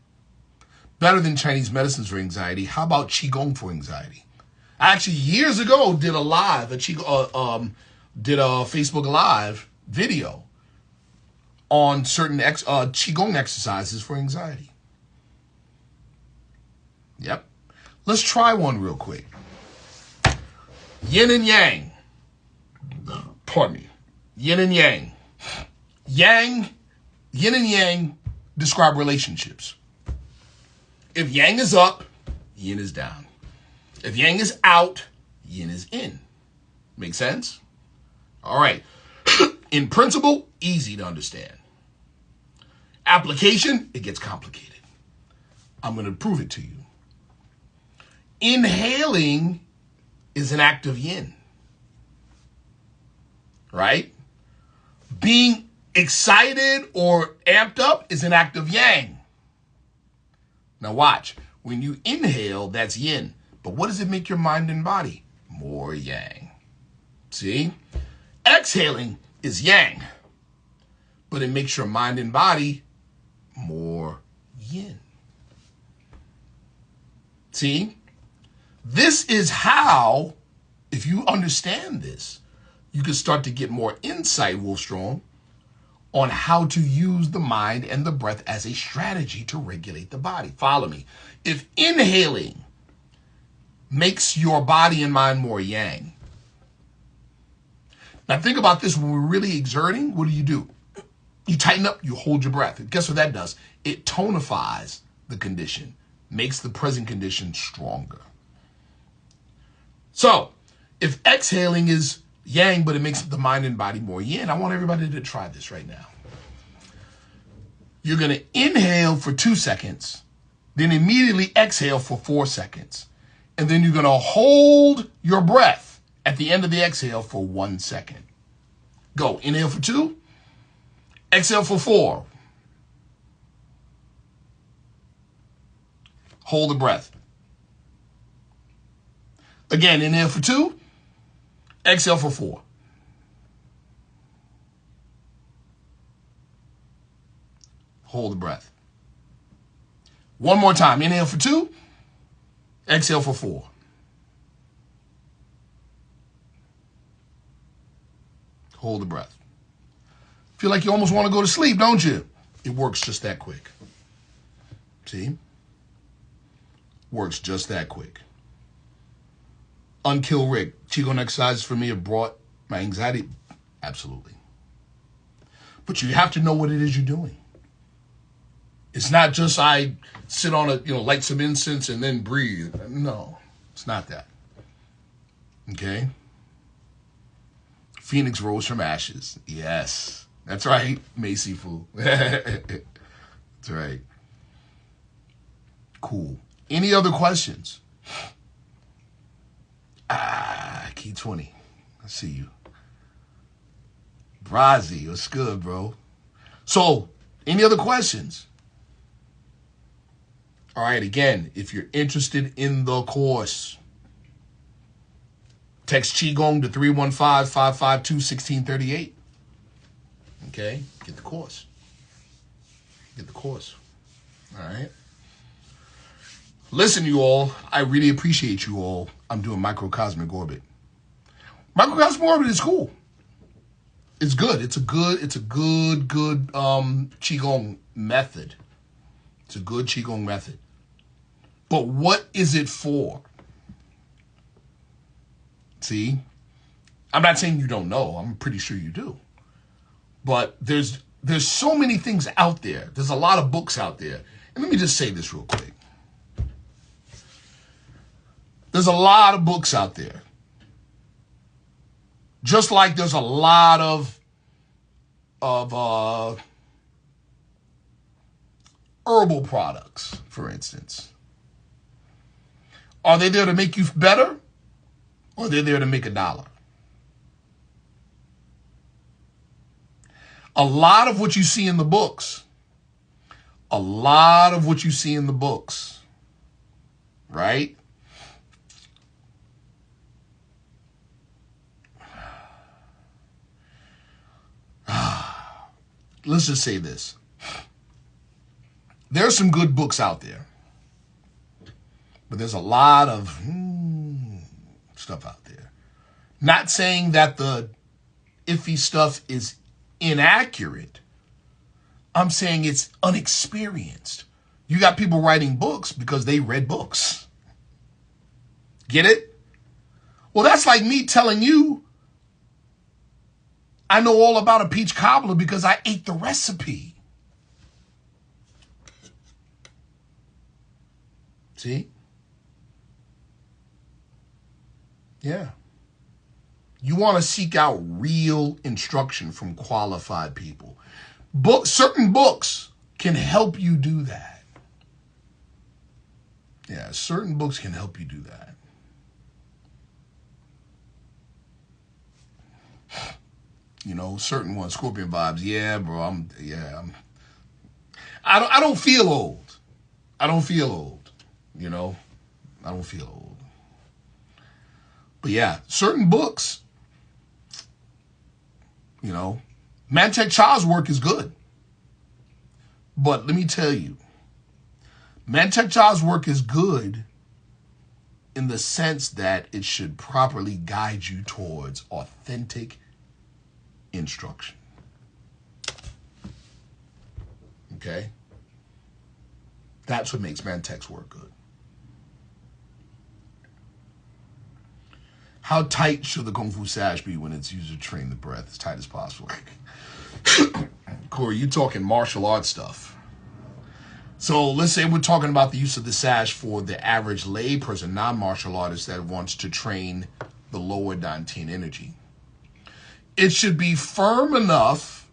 Better than Chinese medicines for anxiety. How about Qigong for anxiety? I actually, years ago, did a Facebook Live video on certain Qigong exercises for anxiety. Yep. Let's try one real quick. Yin and Yang. Pardon me. Yin and Yang. Yin and Yang describe relationships. If Yang is up, Yin is down. If Yang is out, Yin is in. Make sense? All right. In principle, easy to understand. Application, it gets complicated. I'm going to prove it to you. Inhaling is an act of Yin. Right? Being excited or amped up is an act of Yang. Now watch. When you inhale, that's Yin. But what does it make your mind and body? More Yang. See? Exhaling is Yang. But it makes your mind and body more Yin. See? This is how, if you understand this, you can start to get more insight, Wolfstrong, on how to use the mind and the breath as a strategy to regulate the body. Follow me. If inhaling makes your body and mind more Yang. Now think about this. When we're really exerting, what do? You tighten up, you hold your breath. And guess what that does? It tonifies the condition, makes the present condition stronger. So if exhaling is Yang, but it makes the mind and body more Yin, I want everybody to try this right now. You're going to inhale for 2 seconds, then immediately exhale for 4 seconds. And then you're going to hold your breath at the end of the exhale for 1 second. Go. Inhale for 2. Exhale for 4. Hold the breath. Again, inhale for 2. Exhale for 4. Hold the breath. One more time. Inhale for 2. Exhale for 4. Hold the breath. Feel like you almost want to go to sleep, don't you? It works just that quick. See? Works just that quick. Unkill Rick. Qigong exercises for me have brought my anxiety. Absolutely. But you have to know what it is you're doing. It's not just I sit on light some incense and then breathe. No, it's not that. Okay? Phoenix rose from ashes. Yes. That's right, Macy Fu. That's right. Cool. Any other questions? Key 20. I see you. Brazi, what's good, bro? So, any other questions? All right, again, if you're interested in the course, text Qigong to 315-552-1638. Okay, get the course. Get the course. All right. Listen, you all, I really appreciate you all. I'm doing microcosmic orbit. Microcosmic orbit is cool. It's good. It's a good Qigong method. It's a good Qigong method. But what is it for? See? I'm not saying you don't know. I'm pretty sure you do. But there's so many things out there. There's a lot of books out there. And let me just say this real quick. There's a lot of books out there. Just like there's a lot of herbal products, for instance. Are they there to make you better? Or are they there to make $1? A lot of what you see in the books, right? Let's just say this. There's some good books out there, but there's a lot of stuff out there. Not saying that the iffy stuff is inaccurate. I'm saying it's unexperienced. You got people writing books because they read books. Get it? Well, that's like me telling you I know all about a peach cobbler because I ate the recipe. See? Yeah. You want to seek out real instruction from qualified people. Certain books can help you do that. Yeah, certain books can help you do that. You know, certain ones, Scorpion vibes. Yeah, bro. I don't feel old. I don't feel old. You know, I don't feel old. But yeah, certain books. You know, Mantek Cha's work is good. But let me tell you, Mantek Cha's work is good in the sense that it should properly guide you towards authentic instruction. Okay? That's what makes Mantek's work good. How tight should the Kung Fu sash be when it's used to train the breath? As tight as possible. Corey, you talking martial arts stuff. So let's say we're talking about the use of the sash for the average lay person, non-martial artist that wants to train the lower Dantian energy. It should be firm enough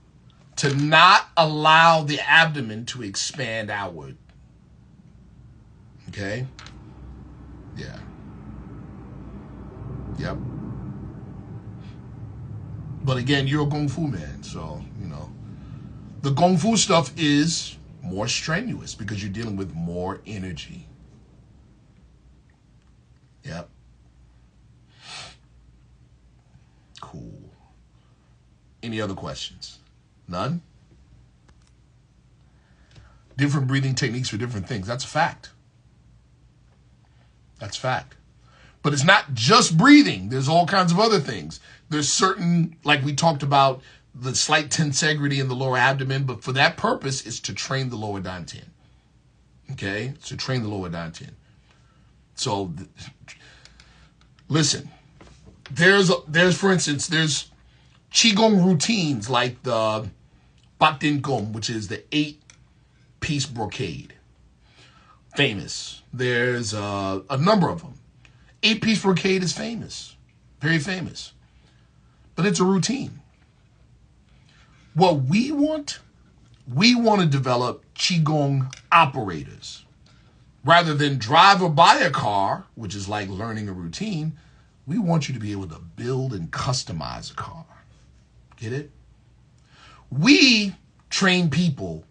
to not allow the abdomen to expand outward. Okay? Yeah. Yep. But again, you're a Kung Fu man, so, you know. The Kung Fu stuff is more strenuous because you're dealing with more energy. Yep. Cool. Any other questions? None? Different breathing techniques for different things. That's a fact. That's fact. But it's not just breathing. There's all kinds of other things. There's certain, like we talked about, the slight tensegrity in the lower abdomen, but for that purpose, it's to train the lower dantian. Okay? It's to train the lower dantian. So, listen. There's for instance, there's Qigong routines like the Bat Din Gong, which is the 8-piece brocade. Famous. There's a number of them. 8-piece brocade is famous. Very famous. But it's a routine. What we want to develop Qigong operators. Rather than drive or buy a car, which is like learning a routine, we want you to be able to build and customize a car. Get it? We train people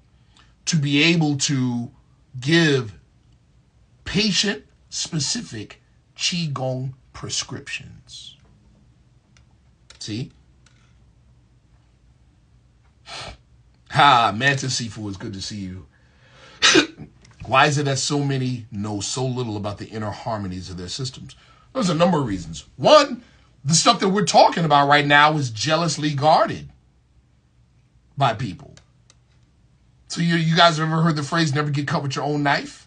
to be able to give patient-specific Qigong prescriptions. See? Ha, Mantis Sifu, it's good to see you. Why is it that so many know so little about the inner harmonies of their systems? There's a number of reasons. One, the stuff that we're talking about right now is jealously guarded by people. So you guys have ever heard the phrase, never get cut with your own knife?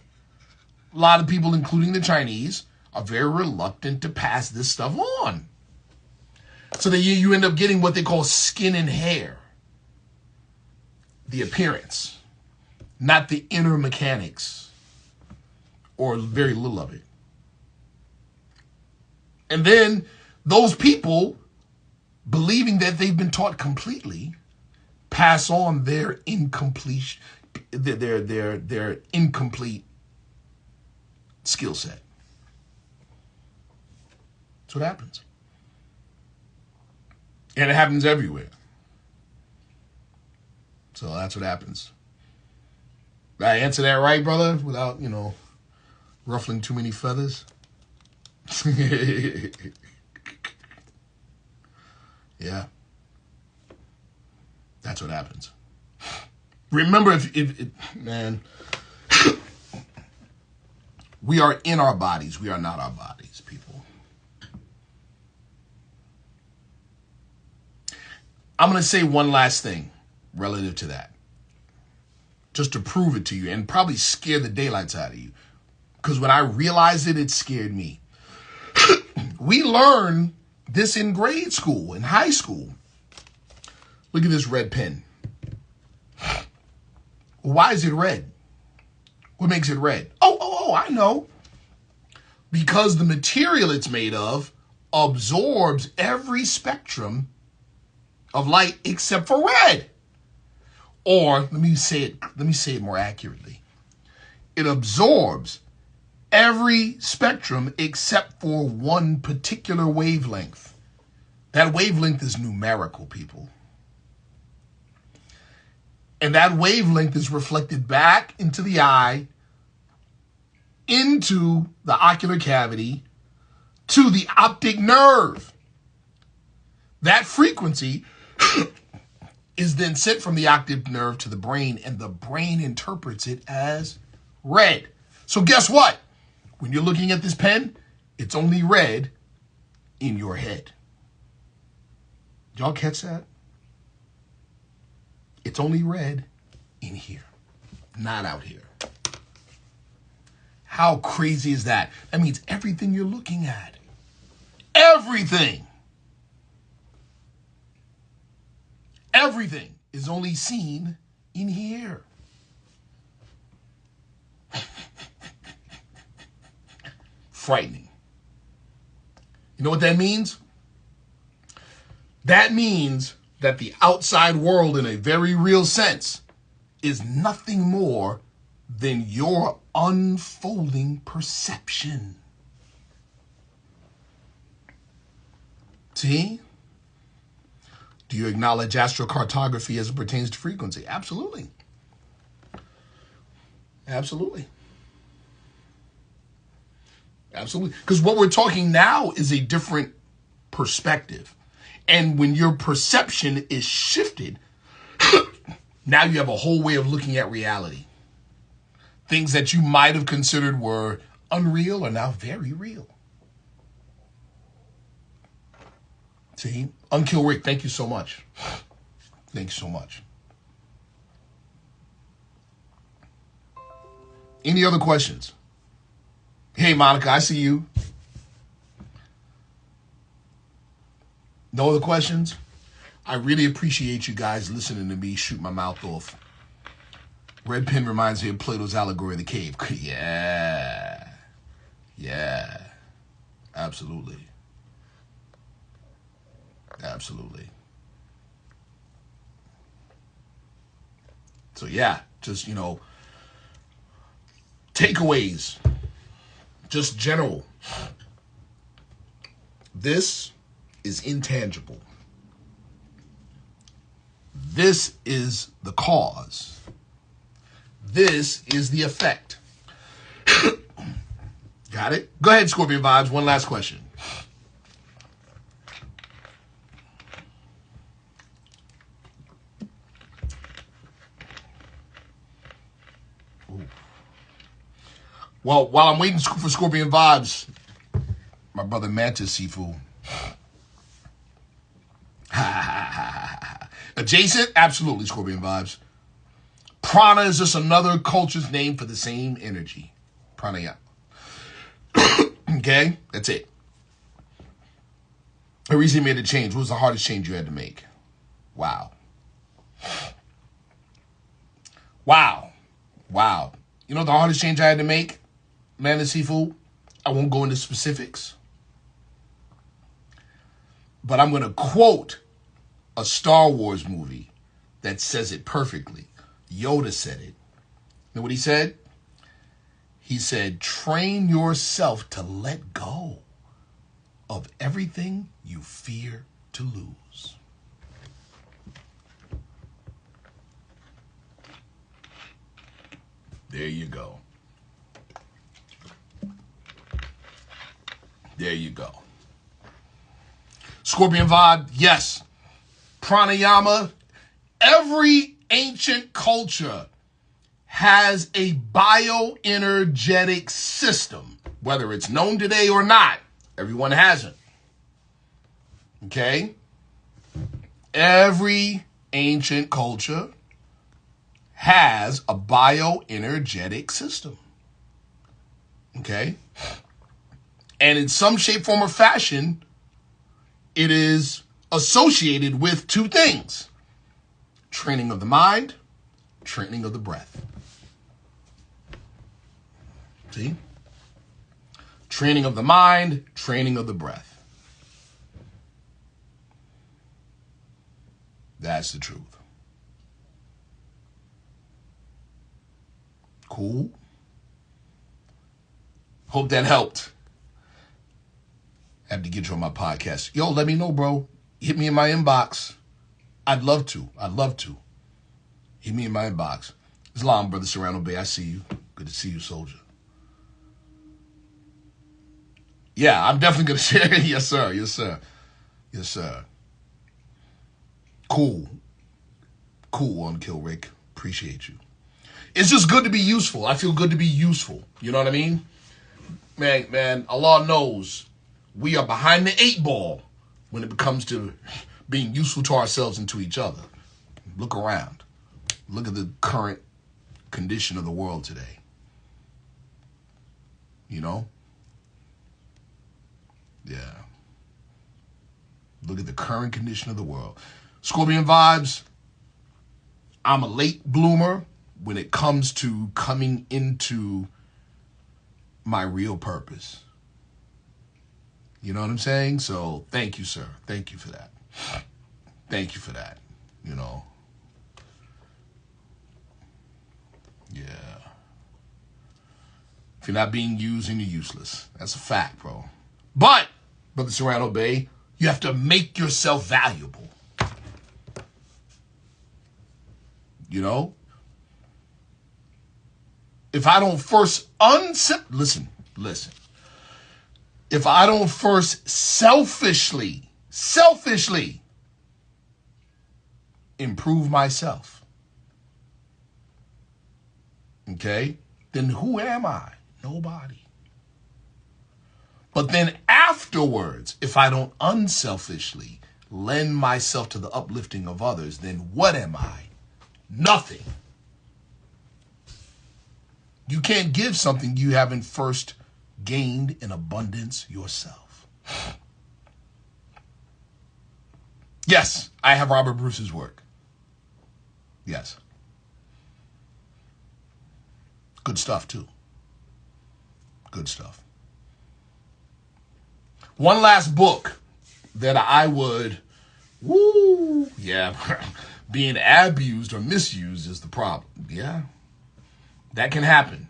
A lot of people, including the Chinese, are very reluctant to pass this stuff on. So that you end up getting what they call skin and hair. The appearance, not the inner mechanics, or very little of it. And then those people, believing that they've been taught completely, pass on their incomplete skill set. That's what happens. And it happens everywhere. So that's what happens. Did I answer that right, brother? Without, ruffling too many feathers? Yeah. That's what happens. Remember, man, we are in our bodies. We are not our bodies, people. I'm going to say one last thing relative to that, just to prove it to you and probably scare the daylights out of you. Because when I realized it, it scared me. We learn this in grade school, in high school. Look at this red pen. Why is it red? What makes it red? Oh, I know. Because the material it's made of absorbs every spectrum of light except for red. Or let me say it more accurately. It absorbs every spectrum except for one particular wavelength. That wavelength is numerical, people. And that wavelength is reflected back into the eye, into the ocular cavity, to the optic nerve. That frequency is then sent from the optic nerve to the brain, and the brain interprets it as red. So guess what? When you're looking at this pen, it's only red in your head. Did y'all catch that? It's only red in here, not out here. How crazy is that? That means everything you're looking at, everything is only seen in here. Frightening. You know what that means? That means that the outside world, in a very real sense, is nothing more than your unfolding perception. See? Do you acknowledge astrocartography as it pertains to frequency? Absolutely. Absolutely. Absolutely. Because what we're talking now is a different perspective. And when your perception is shifted, now you have a whole way of looking at reality. Things that you might have considered were unreal are now very real. See? Unkill Rick, thank you so much. Thank you so much. Any other questions? Hey, Monica, I see you. No other questions? I really appreciate you guys listening to me shoot my mouth off. Red pen reminds me of Plato's allegory of the cave. Yeah. Yeah. Absolutely. Absolutely. So yeah, just, takeaways. Just general. This is intangible. This is the cause. This is the effect. Got it? Go ahead, Scorpion Vibes. One last question. Ooh. Well, while I'm waiting for Scorpion Vibes, my brother Mantis Sifu. Adjacent? Absolutely, Scorpion Vibes. Prana is just another culture's name for the same energy. Pranayama. Okay? That's it. The reason you made a change. What was the hardest change you had to make? Wow. Wow. Wow. You know the hardest change I had to make? Man and Seafood? I won't go into specifics. but I'm going to quote a Star Wars movie that says it perfectly. Yoda said it. You know what he said? He said, train yourself to let go of everything you fear to lose. There you go. There you go. Scorpion vibe, yes. Pranayama, every ancient culture has a bioenergetic system, whether it's known today or not. Everyone has it. Okay? Every ancient culture has a bioenergetic system. Okay? And in some shape, form, or fashion, it is associated with two things: training of the mind, training of the breath. See? Training of the mind, training of the breath. That's the truth. Cool. Hope that helped. Have to get you on my podcast. Yo, let me know, bro. Hit me in my inbox. I'd love to. Hit me in my inbox. Islam, brother Anael-Bey. I see you. Good to see you, soldier. Yeah, I'm definitely going to share it. Yes, sir. Yes, sir. Yes, sir. Cool. Cool on Kill Rick. Appreciate you. It's just good to be useful. I feel good to be useful. You know what I mean? Man, Allah knows we are behind the 8 ball when it comes to being useful to ourselves and to each other. Look around. Look at the current condition of the world today. You know? Yeah. Look at the current condition of the world. Scorpion vibes, I'm a late bloomer when it comes to coming into my real purpose. You know what I'm saying? So thank you, sir. Thank you for that. Thank you for that. You know? Yeah. If you're not being used, then you're useless. That's a fact, bro. But, Brother Anael-Bey, you have to make yourself valuable. You know? If I don't first listen. If I don't first selfishly improve myself, okay, then who am I? Nobody. But then afterwards, if I don't unselfishly lend myself to the uplifting of others, then what am I? Nothing. You can't give something you haven't first gained in abundance yourself. Yes, I have Robert Bruce's work. Yes. Good stuff, too. Good stuff. One last book that I would, being abused or misused is the problem. Yeah. That can happen.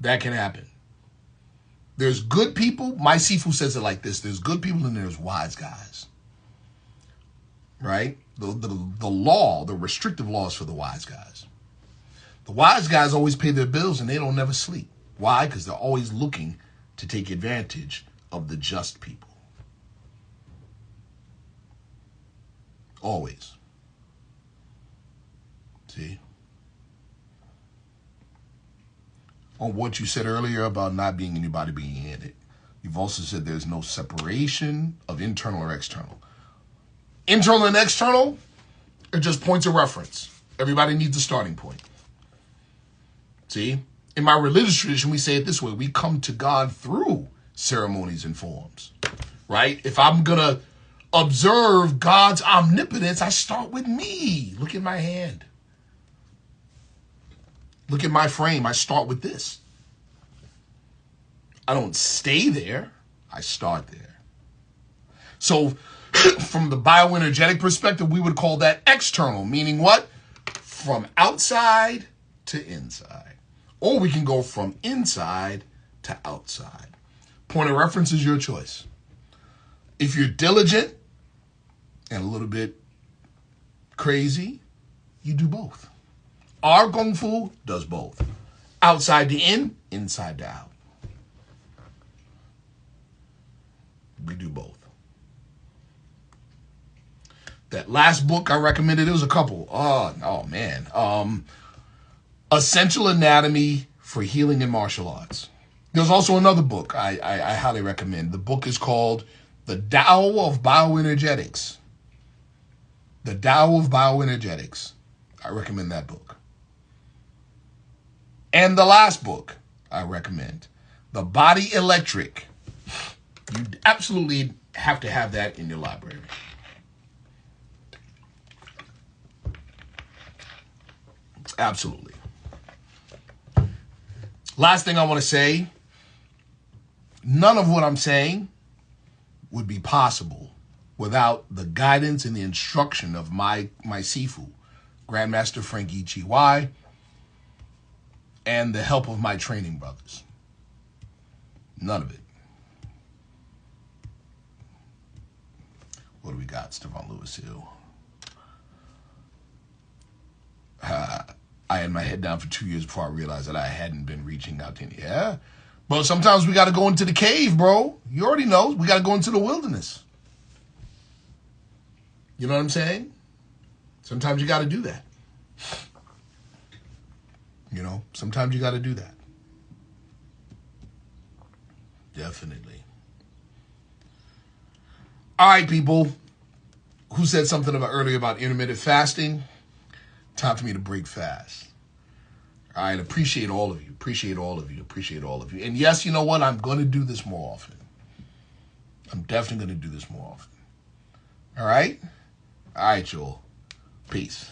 That can happen. There's good people. My Sifu says it like this. There's good people and there's wise guys. Right? The law, the restrictive laws for the wise guys. The wise guys always pay their bills and they don't never sleep. Why? Because they're always looking to take advantage of the just people. Always. See? On what you said earlier about not being anybody being in it, you've also said there's no separation of internal or external. Internal and external are just points of reference. Everybody needs a starting point. See? In my religious tradition, we say it this way. We come to God through ceremonies and forms. Right? If I'm going to observe God's omnipotence, I start with me. Look at my hand. Look at my frame. I start with this. I don't stay there. I start there. So from the bioenergetic perspective, we would call that external, meaning what? From outside to inside. Or we can go from inside to outside. Point of reference is your choice. If you're diligent and a little bit crazy, you do both. Our Kung Fu does both. Outside to in, inside to out. We do both. That last book I recommended, it was a couple. Oh man. Essential Anatomy for Healing in Martial Arts. There's also another book I highly recommend. The book is called The Tao of Bioenergetics. The Tao of Bioenergetics. I recommend that book. And the last book I recommend, The Body Electric. You absolutely have to have that in your library. Absolutely. Last thing I want to say, none of what I'm saying would be possible without the guidance and the instruction of my Sifu, Grandmaster Frankie Chiwai, and the help of my training brothers. None of it. What do we got? Stephon Lewis Hill. I had my head down for 2 years before I realized that I hadn't been reaching out to any. Yeah. But sometimes we got to go into the cave, bro. You already know. We got to go into the wilderness. You know what I'm saying? Sometimes you got to do that. You know, sometimes you got to do that. Definitely. All right, people. Who said something earlier about intermittent fasting? Time for me to break fast. All right, appreciate all of you. Appreciate all of you. Appreciate all of you. And yes, you know what? I'm going to do this more often. I'm definitely going to do this more often. All right? All right, y'all. Peace.